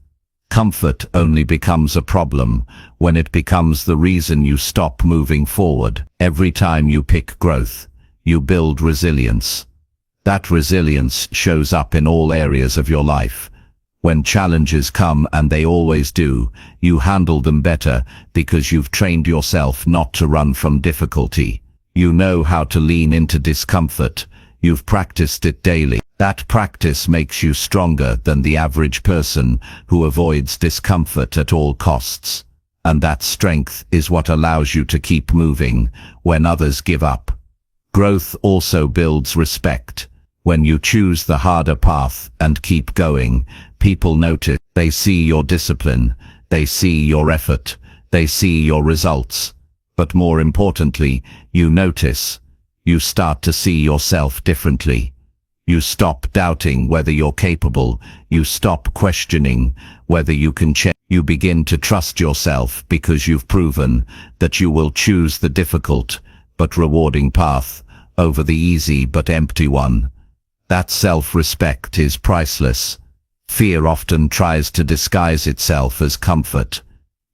Comfort only becomes a problem when it becomes the reason you stop moving forward. Every time you pick growth, you build resilience. That resilience shows up in all areas of your life. When challenges come, and they always do, you handle them better because you've trained yourself not to run from difficulty. You know how to lean into discomfort. You've practiced it daily. That practice makes you stronger than the average person who avoids discomfort at all costs. And that strength is what allows you to keep moving when others give up. Growth also builds respect. When you choose the harder path and keep going, people notice. They see your discipline, they see your effort, they see your results. But more importantly, you notice. You start to see yourself differently. You stop doubting whether you're capable. You stop questioning whether you can change. You begin to trust yourself because you've proven that you will choose the difficult but rewarding path over the easy but empty one. That self-respect is priceless. Fear often tries to disguise itself as comfort.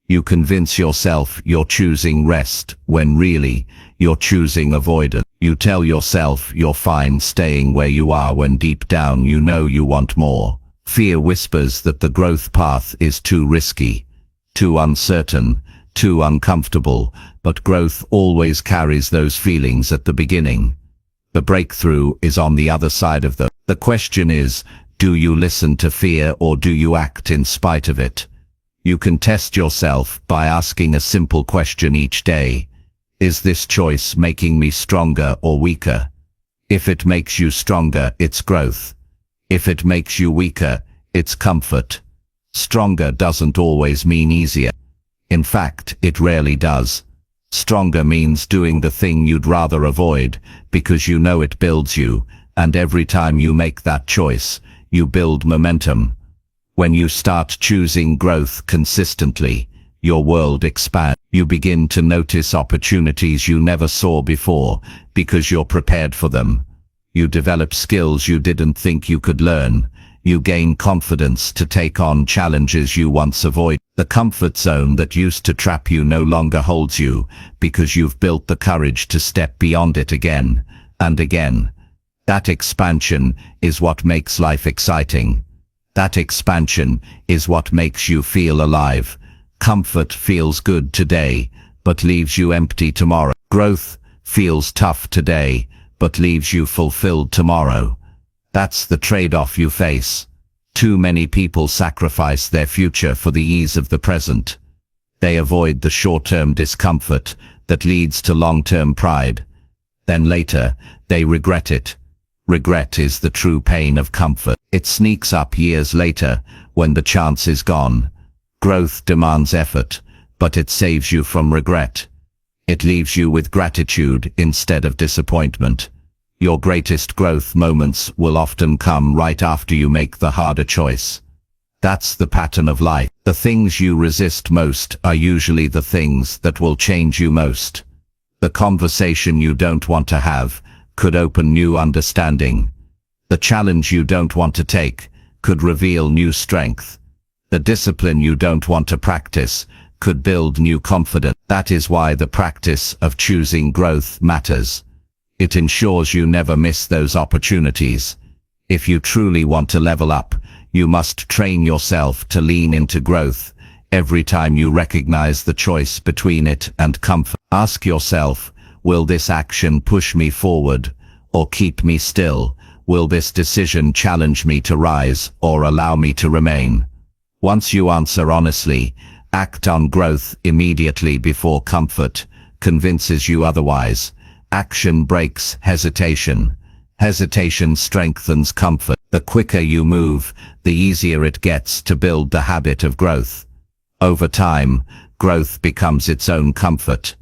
You convince yourself you're choosing rest when really you're choosing avoidance. You tell yourself you're fine staying where you are when deep down you know you want more. Fear whispers that the growth path is too risky, too uncertain, too uncomfortable, but growth always carries those feelings at the beginning. The breakthrough is on the other side of the question is, do you listen to fear or do you act in spite of it? You can test yourself by asking a simple question each day. Is this choice making me stronger or weaker? If it makes you stronger, it's growth. If it makes you weaker, it's comfort. Stronger doesn't always mean easier. In fact, it rarely does. Stronger means doing the thing you'd rather avoid because you know it builds you, and every time you make that choice, you build momentum. When you start choosing growth consistently, your world expands. You begin to notice opportunities you never saw before because you're prepared for them. You develop skills you didn't think you could learn. You gain confidence to take on challenges you once avoided. The comfort zone that used to trap you no longer holds you because you've built the courage to step beyond it again and again. That expansion is what makes life exciting. That expansion is what makes you feel alive. Comfort feels good today, but leaves you empty tomorrow. Growth feels tough today, but leaves you fulfilled tomorrow. That's the trade-off you face. Too many people sacrifice their future for the ease of the present. They avoid the short-term discomfort that leads to long-term pride. Then later, they regret it. Regret is the true pain of comfort. It sneaks up years later when the chance is gone. Growth demands effort, but it saves you from regret. It leaves you with gratitude instead of disappointment. Your greatest growth moments will often come right after you make the harder choice. That's the pattern of life. The things you resist most are usually the things that will change you most. The conversation you don't want to have could open new understanding. The challenge you don't want to take could reveal new strength. The discipline you don't want to practice could build new confidence. That is why the practice of choosing growth matters. It ensures you never miss those opportunities. If you truly want to level up, you must train yourself to lean into growth every time you recognize the choice between it and comfort. Ask yourself, will this action push me forward or keep me still? Will this decision challenge me to rise or allow me to remain? Once you answer honestly, act on growth immediately before comfort convinces you otherwise. Action breaks hesitation. Hesitation strengthens comfort. The quicker you move, the easier it gets to build the habit of growth. Over time, growth becomes its own comfort.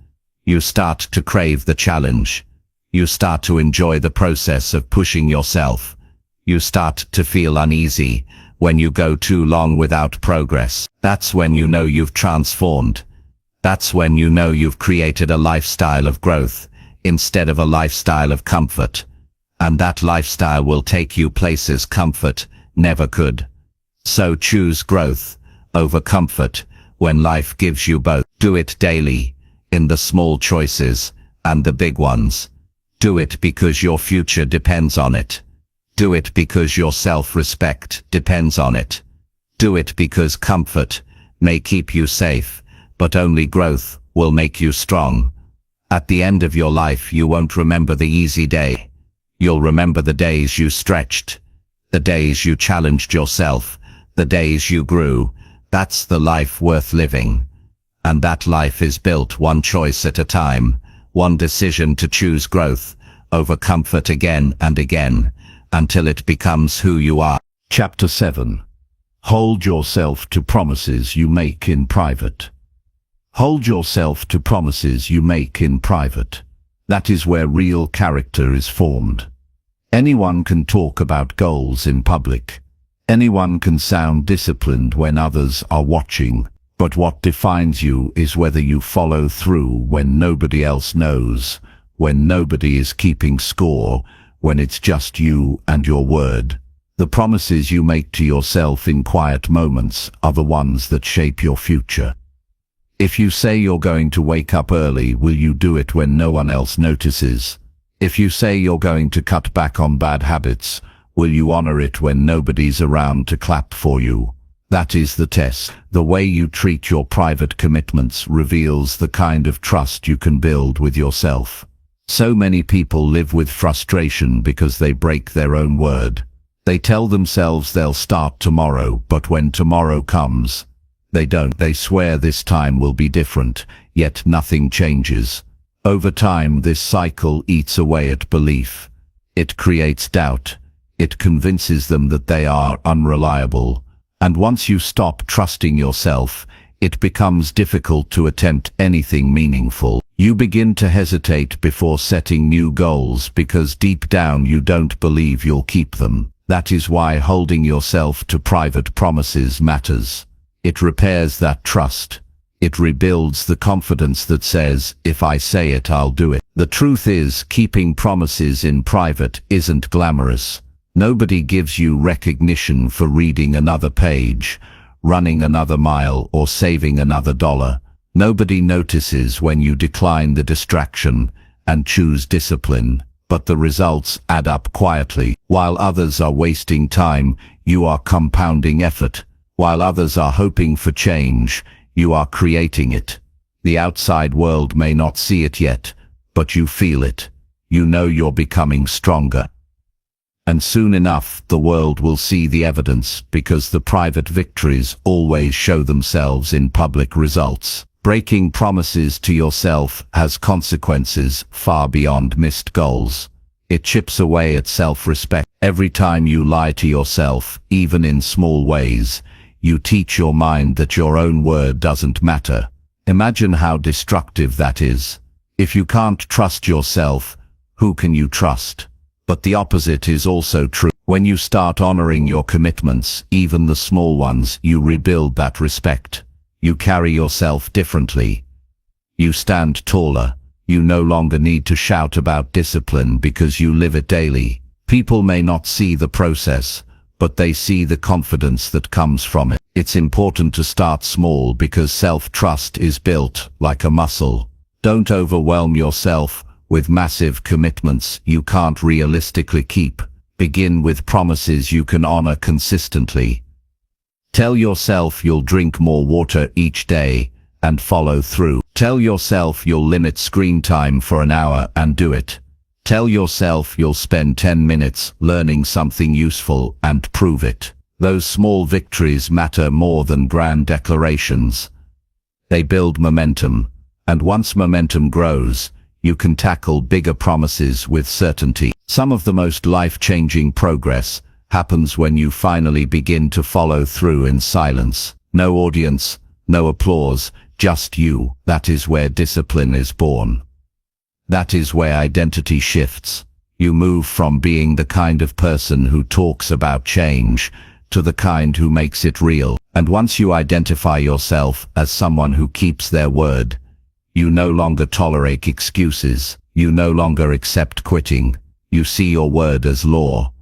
You start to crave the challenge. You start to enjoy the process of pushing yourself. You start to feel uneasy when you go too long without progress. That's when you know you've transformed. That's when you know you've created a lifestyle of growth instead of a lifestyle of comfort. And that lifestyle will take you places comfort never could. So choose growth over comfort when life gives you both. Do it daily, in the small choices and the big ones. Do it because your future depends on it. Do it because your self-respect depends on it. Do it because comfort may keep you safe, but only growth will make you strong. At the end of your life, you won't remember the easy day. You'll remember the days you stretched, the days you challenged yourself, the days you grew. That's the life worth living. And that life is built one choice at a time, one decision to choose growth over comfort again and again, until it becomes who you are. Chapter 7. Hold yourself to promises you make in private. Hold yourself to promises you make in private. That is where real character is formed. Anyone can talk about goals in public. Anyone can sound disciplined when others are watching. But what defines you is whether you follow through when nobody else knows, when nobody is keeping score, when it's just you and your word. The promises you make to yourself in quiet moments are the ones that shape your future. If you say you're going to wake up early, will you do it when no one else notices? If you say you're going to cut back on bad habits, will you honor it when nobody's around to clap for you? That is the test. The way you treat your private commitments reveals the kind of trust you can build with yourself. So many people live with frustration because they break their own word. They tell themselves they'll start tomorrow, but when tomorrow comes, they don't. They swear this time will be different, yet nothing changes. Over time, this cycle eats away at belief. It creates doubt. It convinces them that they are unreliable. And once you stop trusting yourself, it becomes difficult to attempt anything meaningful. You begin to hesitate before setting new goals because deep down you don't believe you'll keep them. That is why holding yourself to private promises matters. It repairs that trust. It rebuilds the confidence that says, if I say it, I'll do it. The truth is, keeping promises in private isn't glamorous. Nobody gives you recognition for reading another page, running another mile, or saving another dollar. Nobody notices when you decline the distraction and choose discipline, but the results add up quietly. While others are wasting time, you are compounding effort. While others are hoping for change, you are creating it. The outside world may not see it yet, but you feel it. You know you're becoming stronger. And soon enough, the world will see the evidence, because the private victories always show themselves in public results. Breaking promises to yourself has consequences far beyond missed goals. It chips away at self-respect. Every time you lie to yourself, even in small ways, you teach your mind that your own word doesn't matter. Imagine how destructive that is. If you can't trust yourself, who can you trust? But the opposite is also true. When you start honoring your commitments, even the small ones, you rebuild that respect. You carry yourself differently. You stand taller. You no longer need to shout about discipline because you live it daily. People may not see the process, but they see the confidence that comes from it. It's important to start small because self-trust is built like a muscle. Don't overwhelm yourself with massive commitments you can't realistically keep. Begin with promises you can honor consistently. Tell yourself you'll drink more water each day and follow through. Tell yourself you'll limit screen time for an hour and do it. Tell yourself you'll spend 10 minutes learning something useful and prove it. Those small victories matter more than grand declarations. They build momentum, and once momentum grows, you can tackle bigger promises with certainty. Some of the most life-changing progress happens when you finally begin to follow through in silence. No audience, no applause, just you. That is where discipline is born. That is where identity shifts. You move from being the kind of person who talks about change to the kind who makes it real. And once you identify yourself as someone who keeps their word, you no longer tolerate excuses. You no longer accept quitting. You see your word as law.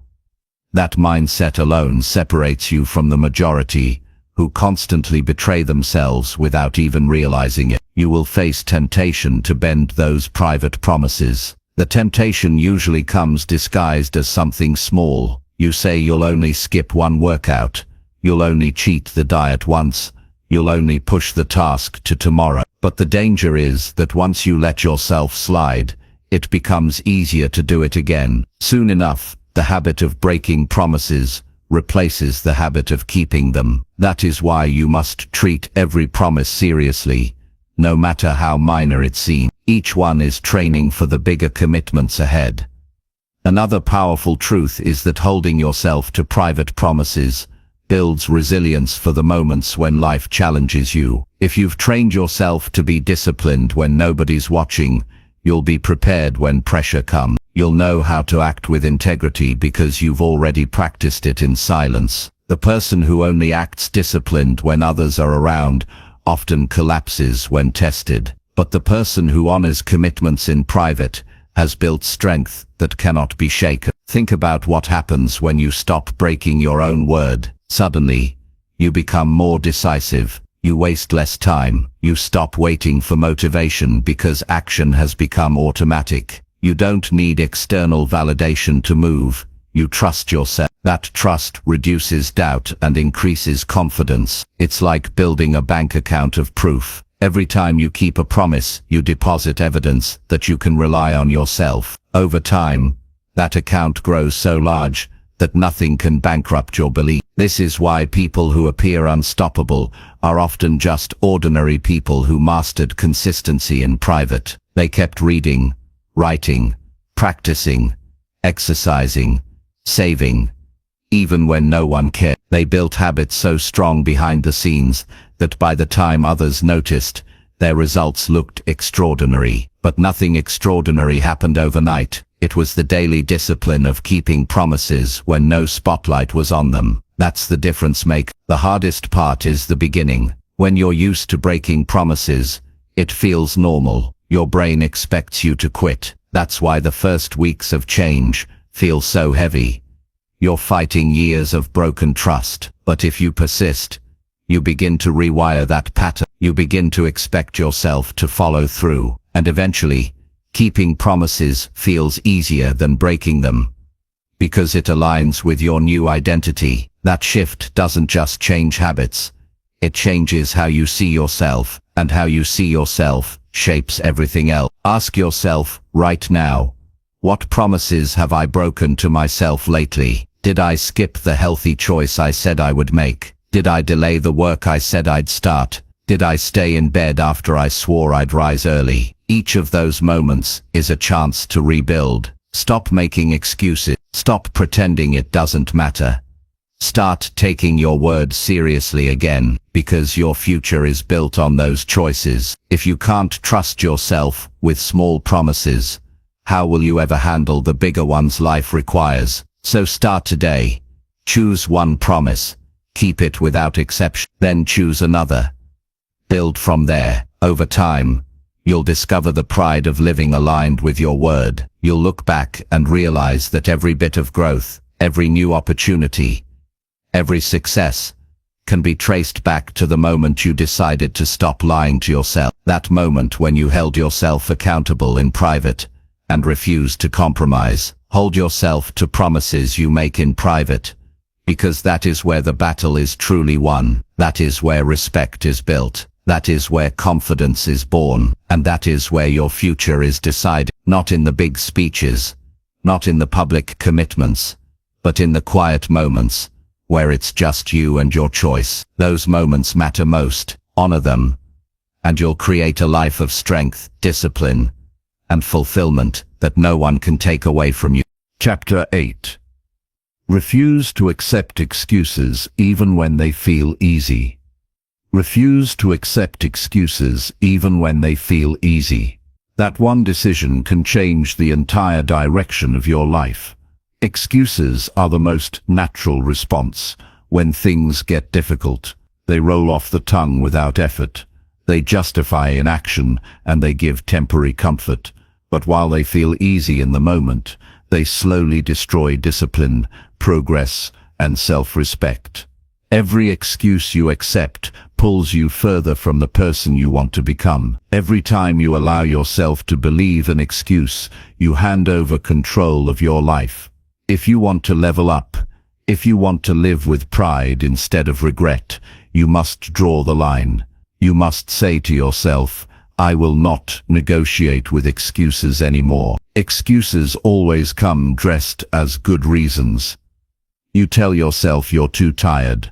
That mindset alone separates you from the majority who constantly betray themselves without even realizing it. You will face temptation to bend those private promises. The temptation usually comes disguised as something small. You say you'll only skip one workout, you'll only cheat the diet once, you'll only push the task to tomorrow. But the danger is that once you let yourself slide, it becomes easier to do it again. Soon enough, the habit of breaking promises replaces the habit of keeping them. That is why you must treat every promise seriously, no matter how minor it seems. Each one is training for the bigger commitments ahead. Another powerful truth is that holding yourself to private promises builds resilience for the moments when life challenges you. If you've trained yourself to be disciplined when nobody's watching, you'll be prepared when pressure comes. You'll know how to act with integrity because you've already practiced it in silence. The person who only acts disciplined when others are around often collapses when tested. But the person who honors commitments in private has built strength that cannot be shaken. Think about what happens when you stop breaking your own word. Suddenly, you become more decisive. You waste less time. You stop waiting for motivation because action has become automatic. You don't need external validation to move. You trust yourself. That trust reduces doubt and increases confidence. It's like building a bank account of proof. Every time you keep a promise, you deposit evidence that you can rely on yourself. Over time, that account grows so large that nothing can bankrupt your belief. This is why people who appear unstoppable are often just ordinary people who mastered consistency in private. They kept reading, writing, practicing, exercising, saving, even when no one cared. They built habits so strong behind the scenes that by the time others noticed, their results looked extraordinary. But nothing extraordinary happened overnight. It was the daily discipline of keeping promises when no spotlight was on them. That's the difference maker. The hardest part is the beginning. When you're used to breaking promises, it feels normal. Your brain expects you to quit. That's why the first weeks of change feel so heavy. You're fighting years of broken trust. But if you persist, you begin to rewire that pattern. You begin to expect yourself to follow through. And eventually, keeping promises feels easier than breaking them. Because it aligns with your new identity. That shift doesn't just change habits. It changes how you see yourself, and how you see yourself shapes everything else. Ask yourself right now, what promises have I broken to myself lately? Did I skip the healthy choice I said I would make? Did I delay the work I said I'd start? Did I stay in bed after I swore I'd rise early? Each of those moments is a chance to rebuild. Stop making excuses. Stop pretending it doesn't matter. Start taking your word seriously again, because your future is built on those choices. If you can't trust yourself with small promises, how will you ever handle the bigger ones life requires? So start today. Choose one promise. Keep it without exception. Then choose another. Build from there. Over time, you'll discover the pride of living aligned with your word. You'll look back and realize that every bit of growth, every new opportunity, every success can be traced back to the moment you decided to stop lying to yourself. That moment when you held yourself accountable in private and refused to compromise. Hold yourself to promises you make in private, because that is where the battle is truly won. That is where respect is built. That is where confidence is born. And that is where your future is decided. Not in the big speeches, not in the public commitments, but in the quiet moments, where it's just you and your choice. Those moments matter most. Honor them, and you'll create a life of strength, discipline, and fulfillment that no one can take away from you. Chapter 8. Refuse to accept excuses even when they feel easy. Refuse to accept excuses even when they feel easy. That one decision can change the entire direction of your life. Excuses are the most natural response when things get difficult. They roll off the tongue without effort. They justify inaction and they give temporary comfort. But while they feel easy in the moment, they slowly destroy discipline, progress, and self-respect. Every excuse you accept pulls you further from the person you want to become. Every time you allow yourself to believe an excuse, you hand over control of your life. If you want to level up, if you want to live with pride instead of regret, you must draw the line. You must say to yourself, I will not negotiate with excuses anymore. Excuses always come dressed as good reasons. You tell yourself you're too tired,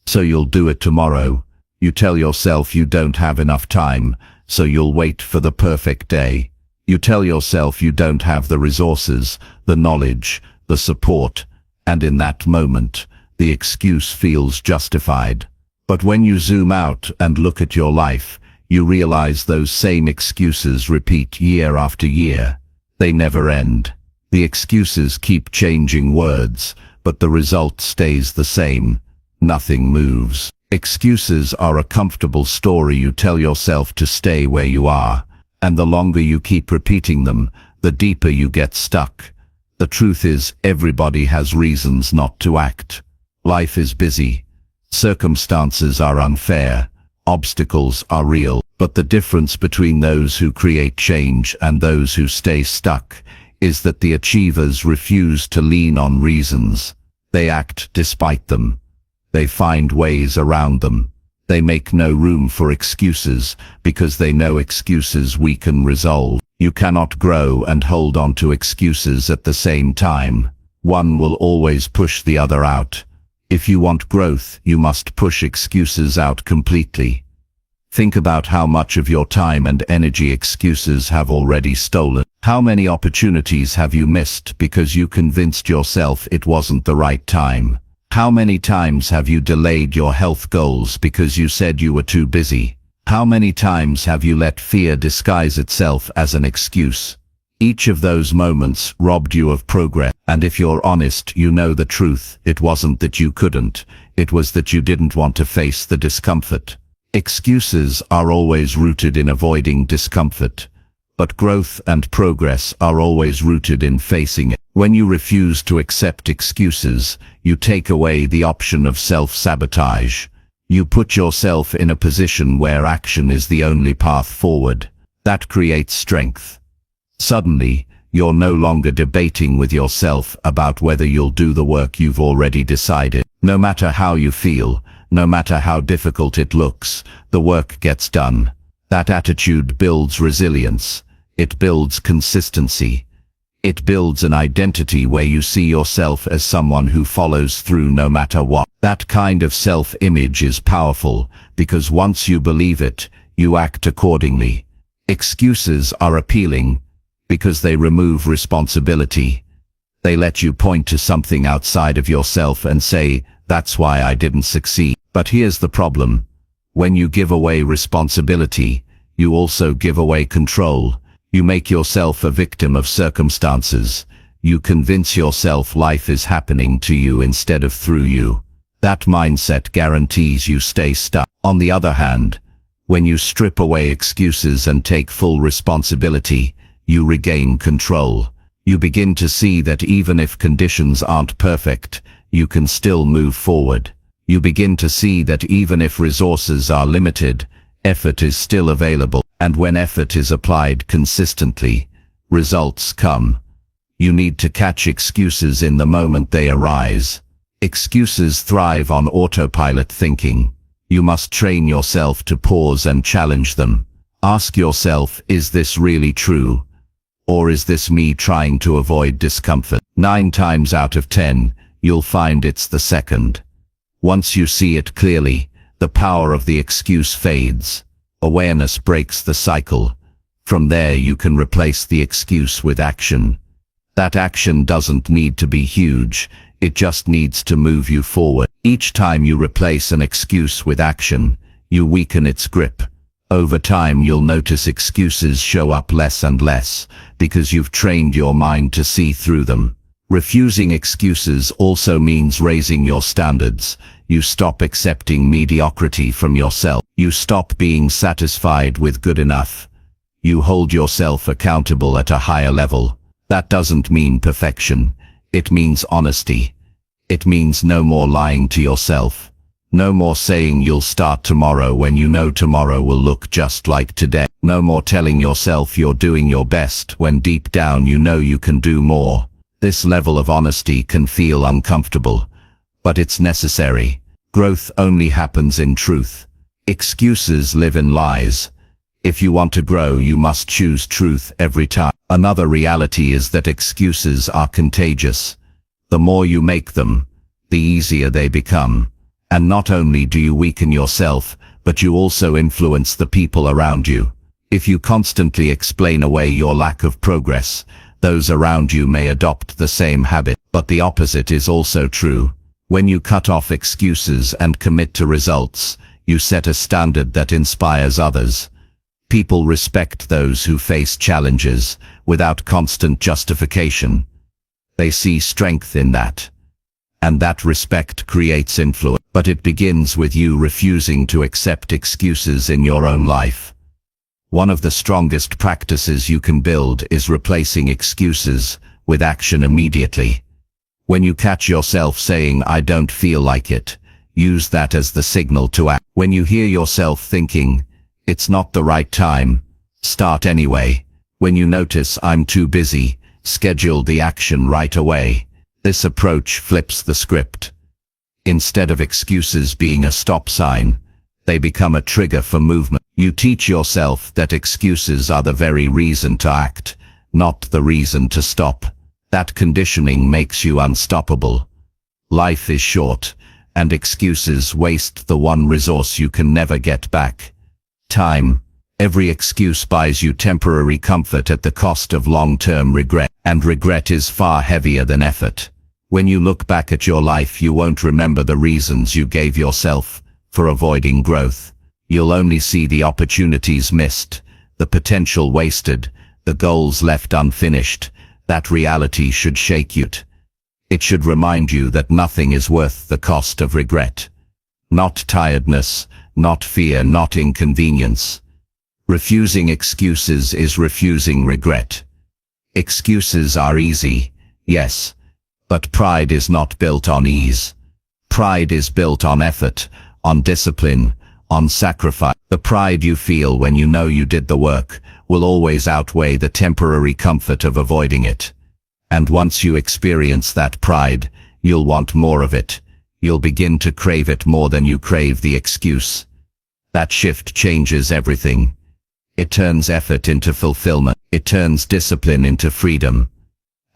so you'll do it tomorrow. You tell yourself you don't have enough time, so you'll wait for the perfect day. You tell yourself you don't have the resources, the knowledge, the support, and in that moment, the excuse feels justified. But when you zoom out and look at your life, you realize those same excuses repeat year after year. They never end. The excuses keep changing words, but the result stays the same. Nothing moves. Excuses are a comfortable story you tell yourself to stay where you are, and the longer you keep repeating them, the deeper you get stuck. The truth is, everybody has reasons not to act. Life is busy. Circumstances are unfair. Obstacles are real. But the difference between those who create change and those who stay stuck is that the achievers refuse to lean on reasons. They act despite them. They find ways around them. They make no room for excuses because they know excuses weaken resolve. You cannot grow and hold on to excuses at the same time. One will always push the other out. If you want growth, you must push excuses out completely. Think about how much of your time and energy excuses have already stolen. How many opportunities have you missed because you convinced yourself it wasn't the right time? How many times have you delayed your health goals because you said you were too busy? How many times have you let fear disguise itself as an excuse? Each of those moments robbed you of progress, and if you're honest, you know the truth. It wasn't that you couldn't, it was that you didn't want to face the discomfort. Excuses are always rooted in avoiding discomfort, but growth and progress are always rooted in facing it. When you refuse to accept excuses, you take away the option of self-sabotage. You put yourself in a position where action is the only path forward. That creates strength. Suddenly, you're no longer debating with yourself about whether you'll do the work you've already decided. No matter how you feel, no matter how difficult it looks, the work gets done. That attitude builds resilience. It builds consistency. It builds an identity where you see yourself as someone who follows through no matter what. That kind of self-image is powerful because once you believe it, you act accordingly. Excuses are appealing because they remove responsibility. They let you point to something outside of yourself and say, that's why I didn't succeed. But here's the problem. When you give away responsibility, you also give away control. You make yourself a victim of circumstances. You convince yourself life is happening to you instead of through you. That mindset guarantees you stay stuck. On the other hand, when you strip away excuses and take full responsibility, you regain control. You begin to see that even if conditions aren't perfect, you can still move forward. You begin to see that even if resources are limited, effort is still available. And when effort is applied consistently, results come. You need to catch excuses in the moment they arise. Excuses thrive on autopilot thinking. You must train yourself to pause and challenge them. Ask yourself, is this really true? Or is this me trying to avoid discomfort? 9 times out of 10, you'll find it's the second. Once you see it clearly, the power of the excuse fades. Awareness breaks the cycle. From there you can replace the excuse with action. That action doesn't need to be huge, it just needs to move you forward. Each time you replace an excuse with action, you weaken its grip. Over time you'll notice excuses show up less and less, because you've trained your mind to see through them. Refusing excuses also means raising your standards. You stop accepting mediocrity from yourself. You stop being satisfied with good enough. You hold yourself accountable at a higher level. That doesn't mean perfection. It means honesty. It means no more lying to yourself. No more saying you'll start tomorrow when you know tomorrow will look just like today. No more telling yourself you're doing your best when deep down you know you can do more. This level of honesty can feel uncomfortable, but it's necessary. Growth only happens in truth. Excuses live in lies. If you want to grow, you must choose truth every time. Another reality is that excuses are contagious. The more you make them, the easier they become. And not only do you weaken yourself, but you also influence the people around you. If you constantly explain away your lack of progress, those around you may adopt the same habit. But the opposite is also true. When you cut off excuses and commit to results, you set a standard that inspires others. People respect those who face challenges without constant justification. They see strength in that. And that respect creates influence. But it begins with you refusing to accept excuses in your own life. One of the strongest practices you can build is replacing excuses with action immediately. When you catch yourself saying, "I don't feel like it," use that as the signal to act. When you hear yourself thinking, "It's not the right time," start anyway. When you notice, "I'm too busy," schedule the action right away. This approach flips the script. Instead of excuses being a stop sign, they become a trigger for movement. You teach yourself that excuses are the very reason to act, not the reason to stop. That conditioning makes you unstoppable. Life is short, and excuses waste the one resource you can never get back: time. Every excuse buys you temporary comfort at the cost of long-term regret, and regret is far heavier than effort. When you look back at your life, you won't remember the reasons you gave yourself for avoiding growth. You'll only see the opportunities missed, the potential wasted, the goals left unfinished. That reality should shake you. It should remind you that nothing is worth the cost of regret. Not tiredness, not fear, not inconvenience. Refusing excuses is refusing regret. Excuses are easy, yes, but pride is not built on ease. Pride is built on effort, on discipline, on sacrifice. The pride you feel when you know you did the work will always outweigh the temporary comfort of avoiding it. And once you experience that pride, you'll want more of it. You'll begin to crave it more than you crave the excuse. That shift changes everything. It turns effort into fulfillment. It turns discipline into freedom.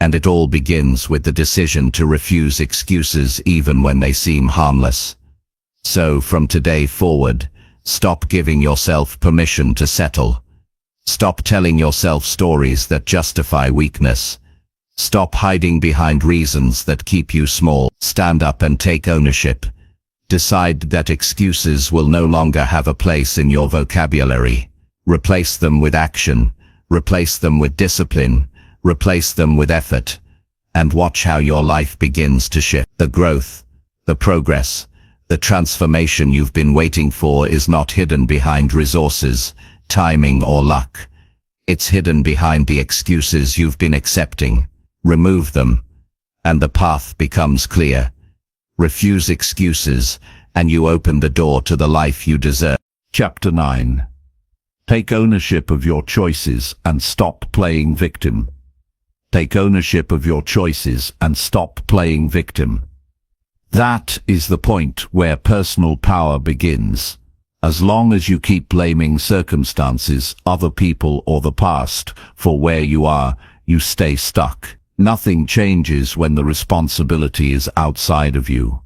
And it all begins with the decision to refuse excuses even when they seem harmless. So from today forward, stop giving yourself permission to settle. Stop telling yourself stories that justify weakness. Stop hiding behind reasons that keep you small. Stand up and take ownership. Decide that excuses will no longer have a place in your vocabulary. Replace them with action. Replace them with discipline. Replace them with effort. And watch how your life begins to shift. The growth, the progress, the transformation you've been waiting for is not hidden behind resources, timing, or luck. It's hidden behind the excuses you've been accepting. Remove them, and the path becomes clear. Refuse excuses, and you open the door to the life you deserve. Chapter 9. Take ownership of your choices and stop playing victim. Take ownership of your choices and stop playing victim. That is the point where personal power begins. As long as you keep blaming circumstances, other people, or the past for where you are, you stay stuck. Nothing changes when the responsibility is outside of you.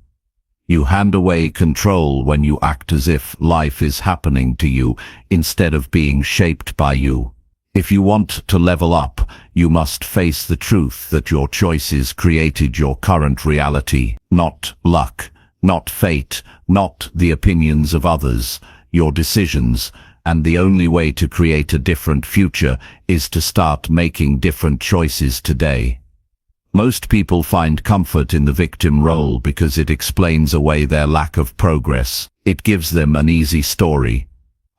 You hand away control when you act as if life is happening to you instead of being shaped by you. If you want to level up, you must face the truth that your choices created your current reality, not luck, not fate, not the opinions of others. your decisions, and the only way to create a different future is to start making different choices today. Most people find comfort in the victim role because it explains away their lack of progress. It gives them an easy story.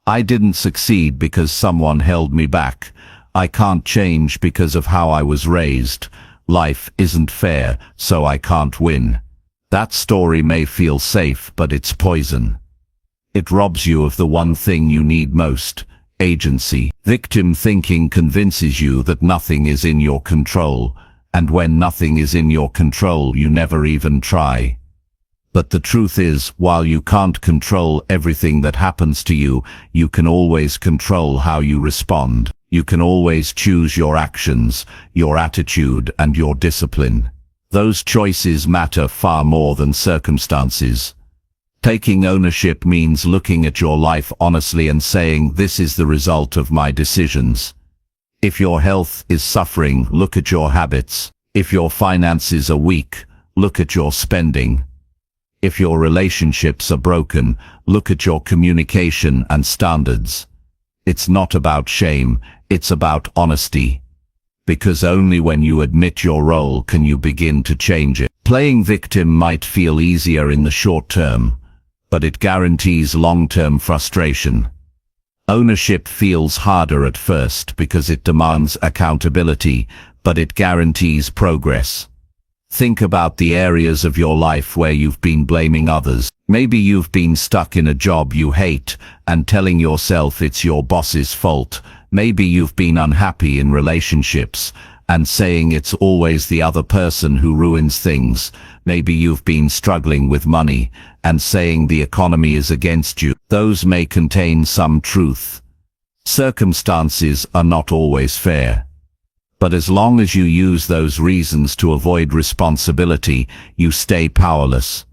I didn't succeed because someone held me back. I can't change because of how I was raised. Life isn't fair, so I can't win. That story may feel safe, but it's poison. It robs you of the one thing you need most: agency. Victim thinking convinces you that nothing is in your control, and when nothing is in your control, you never even try. But the truth is, while you can't control everything that happens to you, you can always control how you respond. You can always choose your actions, your attitude, and your discipline. Those choices matter far more than circumstances. Taking ownership means looking at your life honestly and saying, this is the result of my decisions. If your health is suffering, look at your habits. If your finances are weak, look at your spending. If your relationships are broken, look at your communication and standards. It's not about shame, it's about honesty. Because only when you admit your role can you begin to change it. Playing victim might feel easier in the short term, but it guarantees long-term frustration. Ownership feels harder at first because it demands accountability, but it guarantees progress. Think about the areas of your life where you've been blaming others. Maybe you've been stuck in a job you hate and telling yourself it's your boss's fault. Maybe you've been unhappy in relationships and saying it's always the other person who ruins things. Maybe you've been struggling with money and saying the economy is against you. Those may contain some truth. Circumstances are not always fair. But as long as you use those reasons to avoid responsibility, you stay powerless.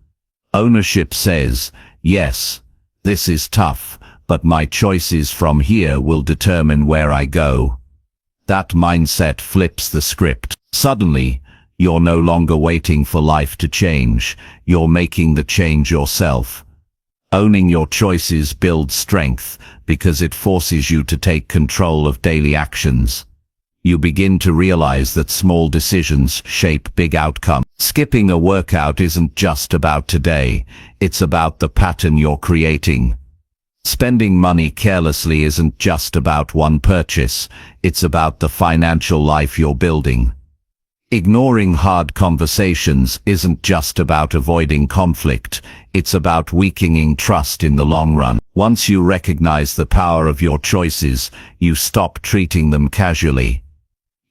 Ownership says, yes, this is tough, but my choices from here will determine where I go. That mindset flips the script. Suddenly, you're no longer waiting for life to change, you're making the change yourself. Owning your choices builds strength because it forces you to take control of daily actions. You begin to realize that small decisions shape big outcomes. Skipping a workout isn't just about today, it's about the pattern you're creating. Spending money carelessly isn't just about one purchase, it's about the financial life you're building. Ignoring hard conversations isn't just about avoiding conflict, it's about weakening trust in the long run. Once you recognize the power of your choices, you stop treating them casually.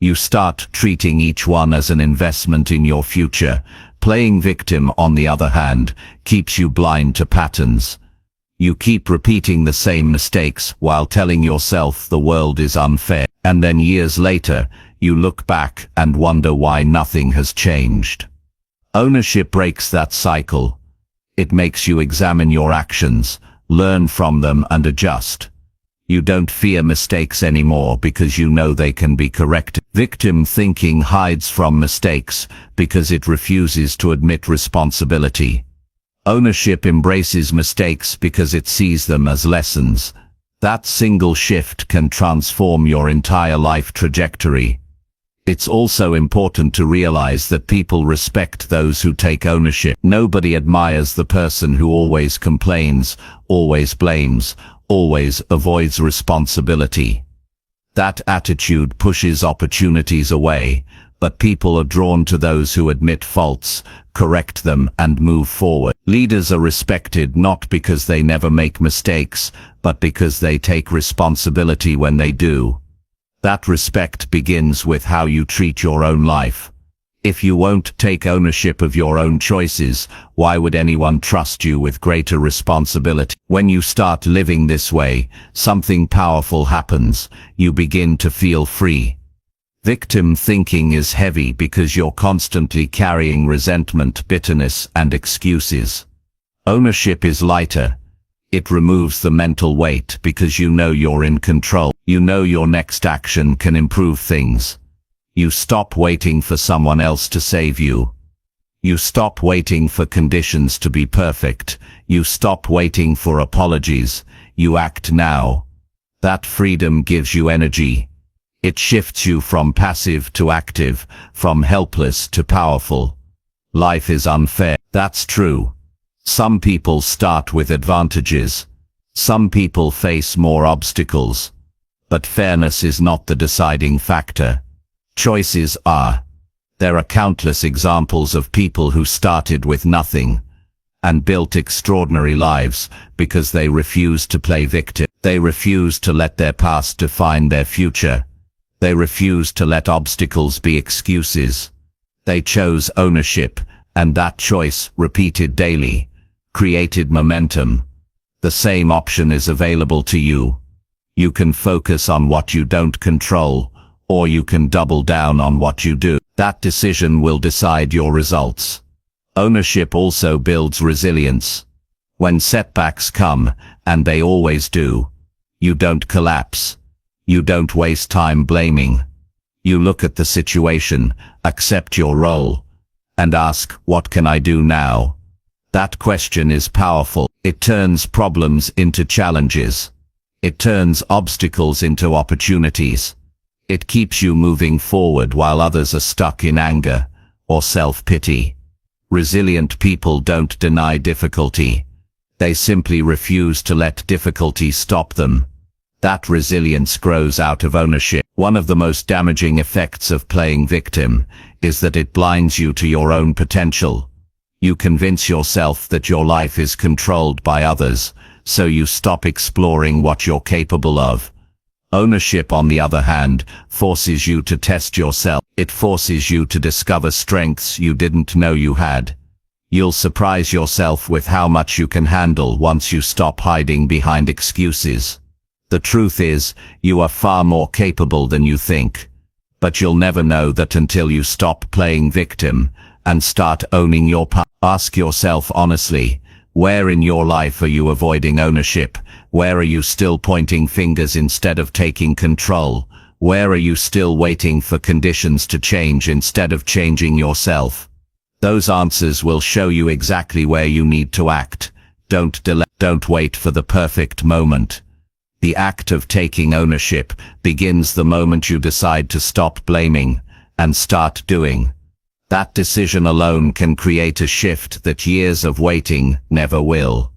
You start treating each one as an investment in your future. Playing victim, on the other hand, keeps you blind to patterns. You keep repeating the same mistakes while telling yourself the world is unfair. And then years later, you look back and wonder why nothing has changed. Ownership breaks that cycle. It makes you examine your actions, learn from them and adjust. You don't fear mistakes anymore because you know they can be corrected. Victim thinking hides from mistakes because it refuses to admit responsibility. Ownership embraces mistakes because it sees them as lessons. That single shift can transform your entire life trajectory. It's also important to realize that people respect those who take ownership. Nobody admires the person who always complains, always blames, always avoids responsibility. That attitude pushes opportunities away, but people are drawn to those who admit faults, correct them, and move forward. Leaders are respected not because they never make mistakes, but because they take responsibility when they do. That respect begins with how you treat your own life. If you won't take ownership of your own choices, why would anyone trust you with greater responsibility? When you start living this way, something powerful happens. You begin to feel free. Victim thinking is heavy because you're constantly carrying resentment, bitterness, and excuses. Ownership is lighter. It removes the mental weight because you know you're in control. You know your next action can improve things. You stop waiting for someone else to save you. You stop waiting for conditions to be perfect. You stop waiting for apologies. you act now. That freedom gives you energy. It shifts you from passive to active, from helpless to powerful. Life is unfair. That's true. Some people start with advantages. Some people face more obstacles. But fairness is not the deciding factor. Choices are. There are countless examples of people who started with nothing and built extraordinary lives because they refused to play victim. They refused to let their past define their future. They refused to let obstacles be excuses. They chose ownership, and that choice, repeated daily, created momentum. The same option is available to you. You can focus on what you don't control, or you can double down on what you do. That decision will decide your results. Ownership also builds resilience. When setbacks come, and they always do, you don't collapse. You don't waste time blaming. You look at the situation, accept your role, and ask, what can I do now? That question is powerful. It turns problems into challenges. It turns obstacles into opportunities. It keeps you moving forward while others are stuck in anger or self-pity. Resilient people don't deny difficulty. They simply refuse to let difficulty stop them. That resilience grows out of ownership. One of the most damaging effects of playing victim is that it blinds you to your own potential. You convince yourself that your life is controlled by others, so you stop exploring what you're capable of. Ownership, on the other hand, forces you to test yourself. It forces you to discover strengths you didn't know you had. You'll surprise yourself with how much you can handle once you stop hiding behind excuses. The truth is, you are far more capable than you think. But you'll never know that until you stop playing victim and start owning your part. Ask yourself honestly, where in your life are you avoiding ownership? Where are you still pointing fingers instead of taking control? Where are you still waiting for conditions to change instead of changing yourself? Those answers will show you exactly where you need to act. Don't delay. Don't wait for the perfect moment. The act of taking ownership begins the moment you decide to stop blaming and start doing. That decision alone can create a shift that years of waiting never will.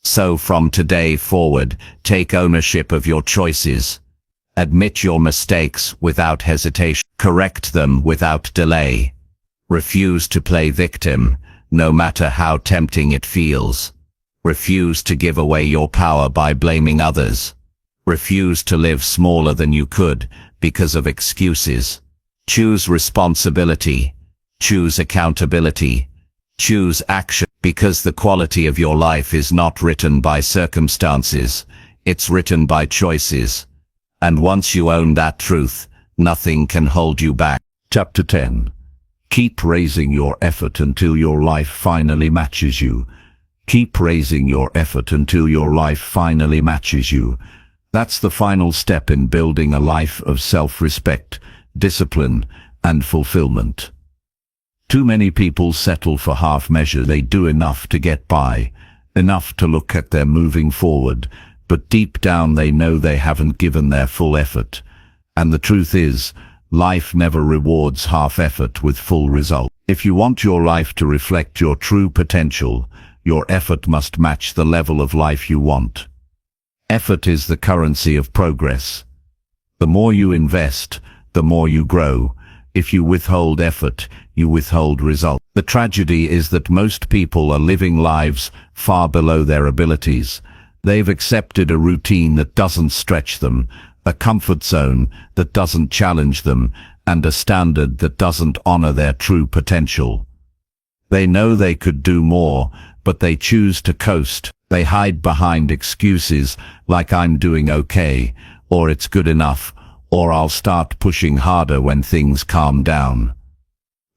So from today forward, take ownership of your choices. Admit your mistakes without hesitation. Correct them without delay. Refuse to play victim, no matter how tempting it feels. Refuse to give away your power by blaming others. Refuse to live smaller than you could because of excuses. Choose responsibility. Choose accountability. Choose action, because the quality of your life is not written by circumstances, it's written by choices. And once you own that truth, nothing can hold you back. Chapter 10. Keep raising your effort until your life finally matches you. Keep raising your effort until your life finally matches you. That's the final step in building a life of self-respect, discipline, and fulfillment. Too many people settle for half measures. They do enough to get by, enough to look at they're moving forward, but deep down they know they haven't given their full effort. And the truth is, life never rewards half effort with full result. If you want your life to reflect your true potential, your effort must match the level of life you want. Effort is the currency of progress. The more you invest, the more you grow. If you withhold effort, you withhold result. The tragedy is that most people are living lives far below their abilities. They've accepted a routine that doesn't stretch them, a comfort zone that doesn't challenge them, and a standard that doesn't honor their true potential. They know they could do more, but they choose to coast. They hide behind excuses like I'm doing okay, or it's good enough, or I'll start pushing harder when things calm down.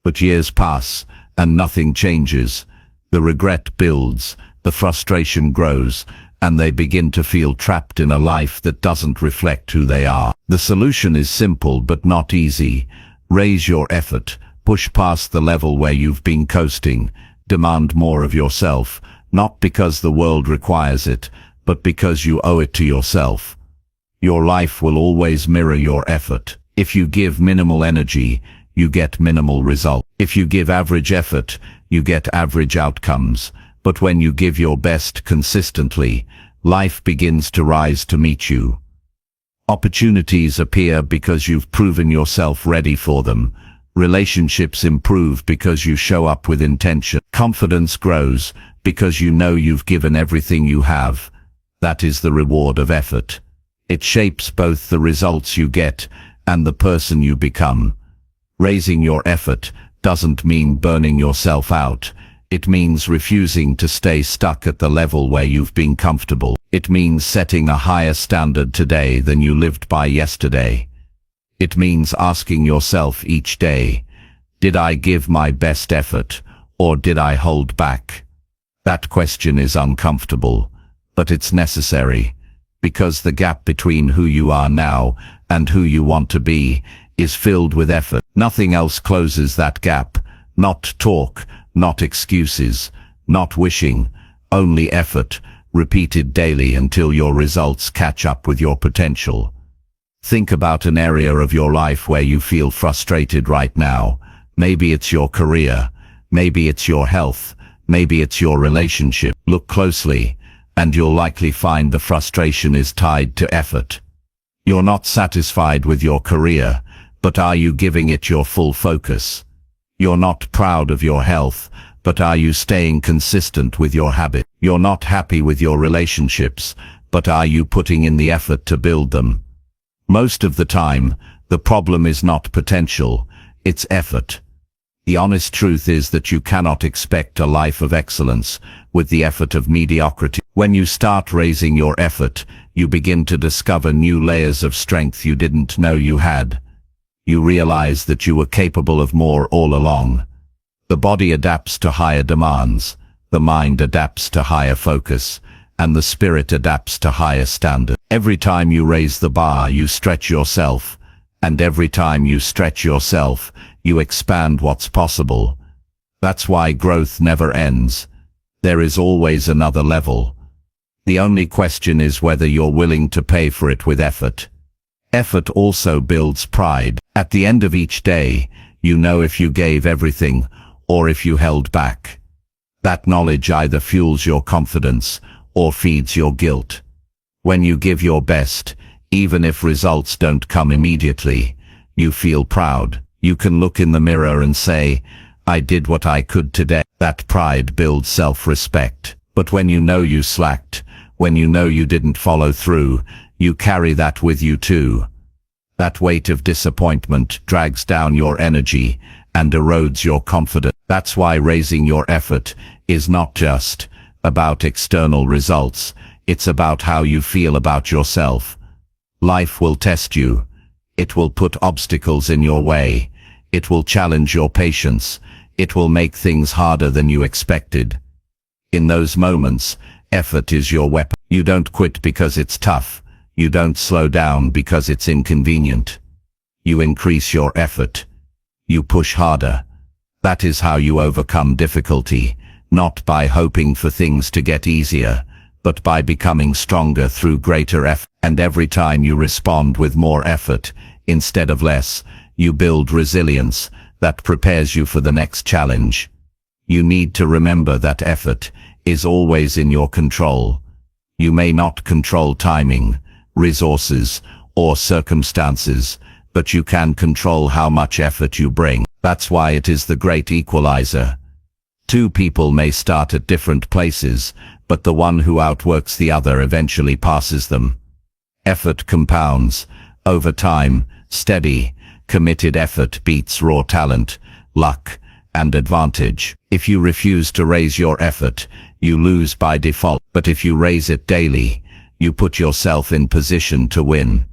But years pass, and nothing changes. The regret builds, the frustration grows, and they begin to feel trapped in a life that doesn't reflect who they are. The solution is simple but not easy. Raise your effort, push past the level where you've been coasting, demand more of yourself, not because the world requires it, but because you owe it to yourself. Your life will always mirror your effort. If you give minimal energy, you get minimal result. If you give average effort, you get average outcomes. But when you give your best consistently, life begins to rise to meet you. Opportunities appear because you've proven yourself ready for them. Relationships improve because you show up with intention. Confidence grows because you know you've given everything you have. That is the reward of effort. It shapes both the results you get and the person you become. Raising your effort doesn't mean burning yourself out. It means refusing to stay stuck at the level where you've been comfortable. It means setting a higher standard today than you lived by yesterday. It means asking yourself each day, did I give my best effort, or did I hold back? That question is uncomfortable, but it's necessary, because the gap between who you are now and who you want to be is filled with effort. Nothing else closes that gap. Not talk, not excuses, not wishing, only effort, repeated daily until your results catch up with your potential. Think about an area of your life where you feel frustrated right now. Maybe it's your career, maybe it's your health, maybe it's your relationship. Look closely, and you'll likely find the frustration is tied to effort. You're not satisfied with your career, but are you giving it your full focus? You're not proud of your health, but are you staying consistent with your habit? You're not happy with your relationships, but are you putting in the effort to build them? Most of the time, the problem is not potential, it's effort. The honest truth is that you cannot expect a life of excellence with the effort of mediocrity. When you start raising your effort, you begin to discover new layers of strength you didn't know you had. You realize that you were capable of more all along. The body adapts to higher demands, the mind adapts to higher focus, and the spirit adapts to higher standards. Every time you raise the bar, you stretch yourself, and every time you stretch yourself, you expand what's possible. That's why growth never ends. There is always another level. The only question is whether you're willing to pay for it with effort. Effort also builds pride. At the end of each day, you know if you gave everything or if you held back. That knowledge either fuels your confidence or feeds your guilt. When you give your best, even if results don't come immediately, you feel proud. You can look in the mirror and say, I did what I could today. That pride builds self-respect. But when you know you slacked, when you know you didn't follow through, you carry that with you too. That weight of disappointment drags down your energy and erodes your confidence. That's why raising your effort is not just about external results, it's about how you feel about yourself. Life will test you. It will put obstacles in your way. It will challenge your patience. It will make things harder than you expected. In those moments, effort is your weapon. You don't quit because it's tough. You don't slow down because it's inconvenient. You increase your effort. You push harder. That is how you overcome difficulty, not by hoping for things to get easier, but by becoming stronger through greater effort. And every time you respond with more effort, instead of less, you build resilience that prepares you for the next challenge. You need to remember that effort is always in your control. You may not control timing, resources, or circumstances, but you can control how much effort you bring. That's why it is the great equalizer. Two people may start at different places, but the one who outworks the other eventually passes them. Effort compounds. Over time, steady, committed effort beats raw talent, luck, and advantage. If you refuse to raise your effort, you lose by default. But if you raise it daily, you put yourself in position to win,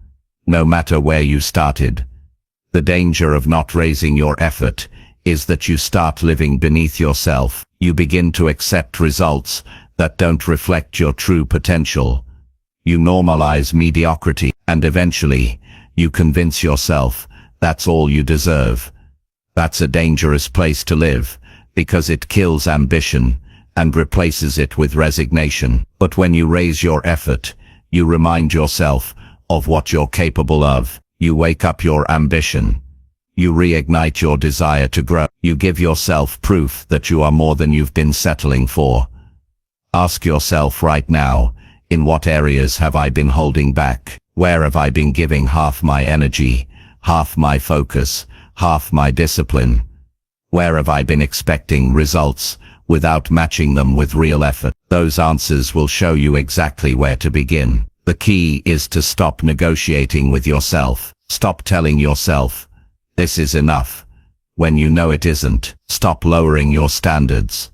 no matter where you started. The danger of not raising your effort is that you start living beneath yourself. You begin to accept results that don't reflect your true potential. You normalize mediocrity, and eventually, you convince yourself that's all you deserve. That's a dangerous place to live, because it kills ambition, and replaces it with resignation. But when you raise your effort, you remind yourself of what you're capable of. You wake up your ambition. You reignite your desire to grow. You give yourself proof that you are more than you've been settling for. Ask yourself right now, in what areas have I been holding back? Where have I been giving half my energy, half my focus, half my discipline? Where have I been expecting results without matching them with real effort? Those answers will show you exactly where to begin. The key is to stop negotiating with yourself. Stop telling yourself, this is enough, when you know it isn't. Stop lowering your standards,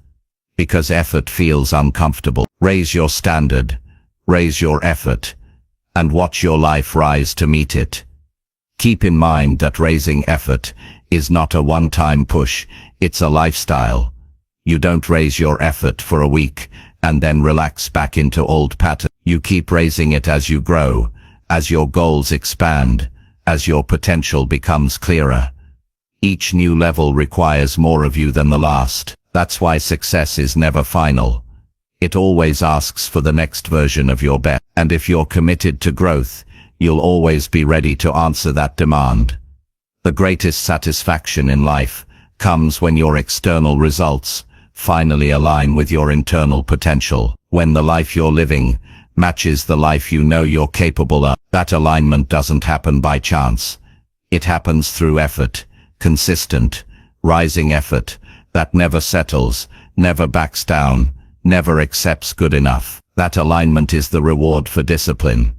because effort feels uncomfortable. Raise your standard, raise your effort, and watch your life rise to meet it. Keep in mind that raising effort is not a one-time push, it's a lifestyle. You don't raise your effort for a week and then relax back into old patterns. You keep raising it as you grow, as your goals expand, as your potential becomes clearer. Each new level requires more of you than the last. That's why success is never final. It always asks for the next version of your best. And if you're committed to growth, you'll always be ready to answer that demand. The greatest satisfaction in life comes when your external results finally align with your internal potential. When the life you're living matches the life you know you're capable of. That alignment doesn't happen by chance. It happens through effort, consistent, rising effort that never settles, never backs down, never accepts good enough. That alignment is the reward for discipline.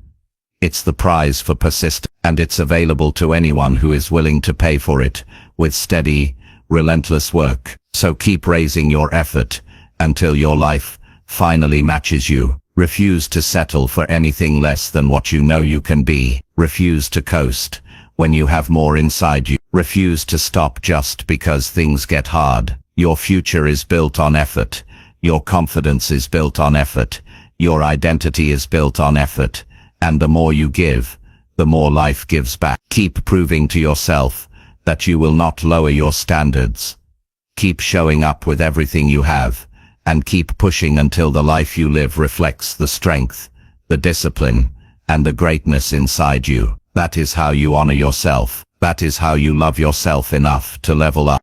It's the prize for persistence, and it's available to anyone who is willing to pay for it with steady, relentless work. So keep raising your effort until your life finally matches you. Refuse to settle for anything less than what you know you can be. Refuse to coast when you have more inside you. Refuse to stop just because things get hard. Your future is built on effort. Your confidence is built on effort. Your identity is built on effort. And the more you give, the more life gives back. Keep proving to yourself that you will not lower your standards. Keep showing up with everything you have, and keep pushing until the life you live reflects the strength, the discipline, and the greatness inside you. That is how you honor yourself. That is how you love yourself enough to level up.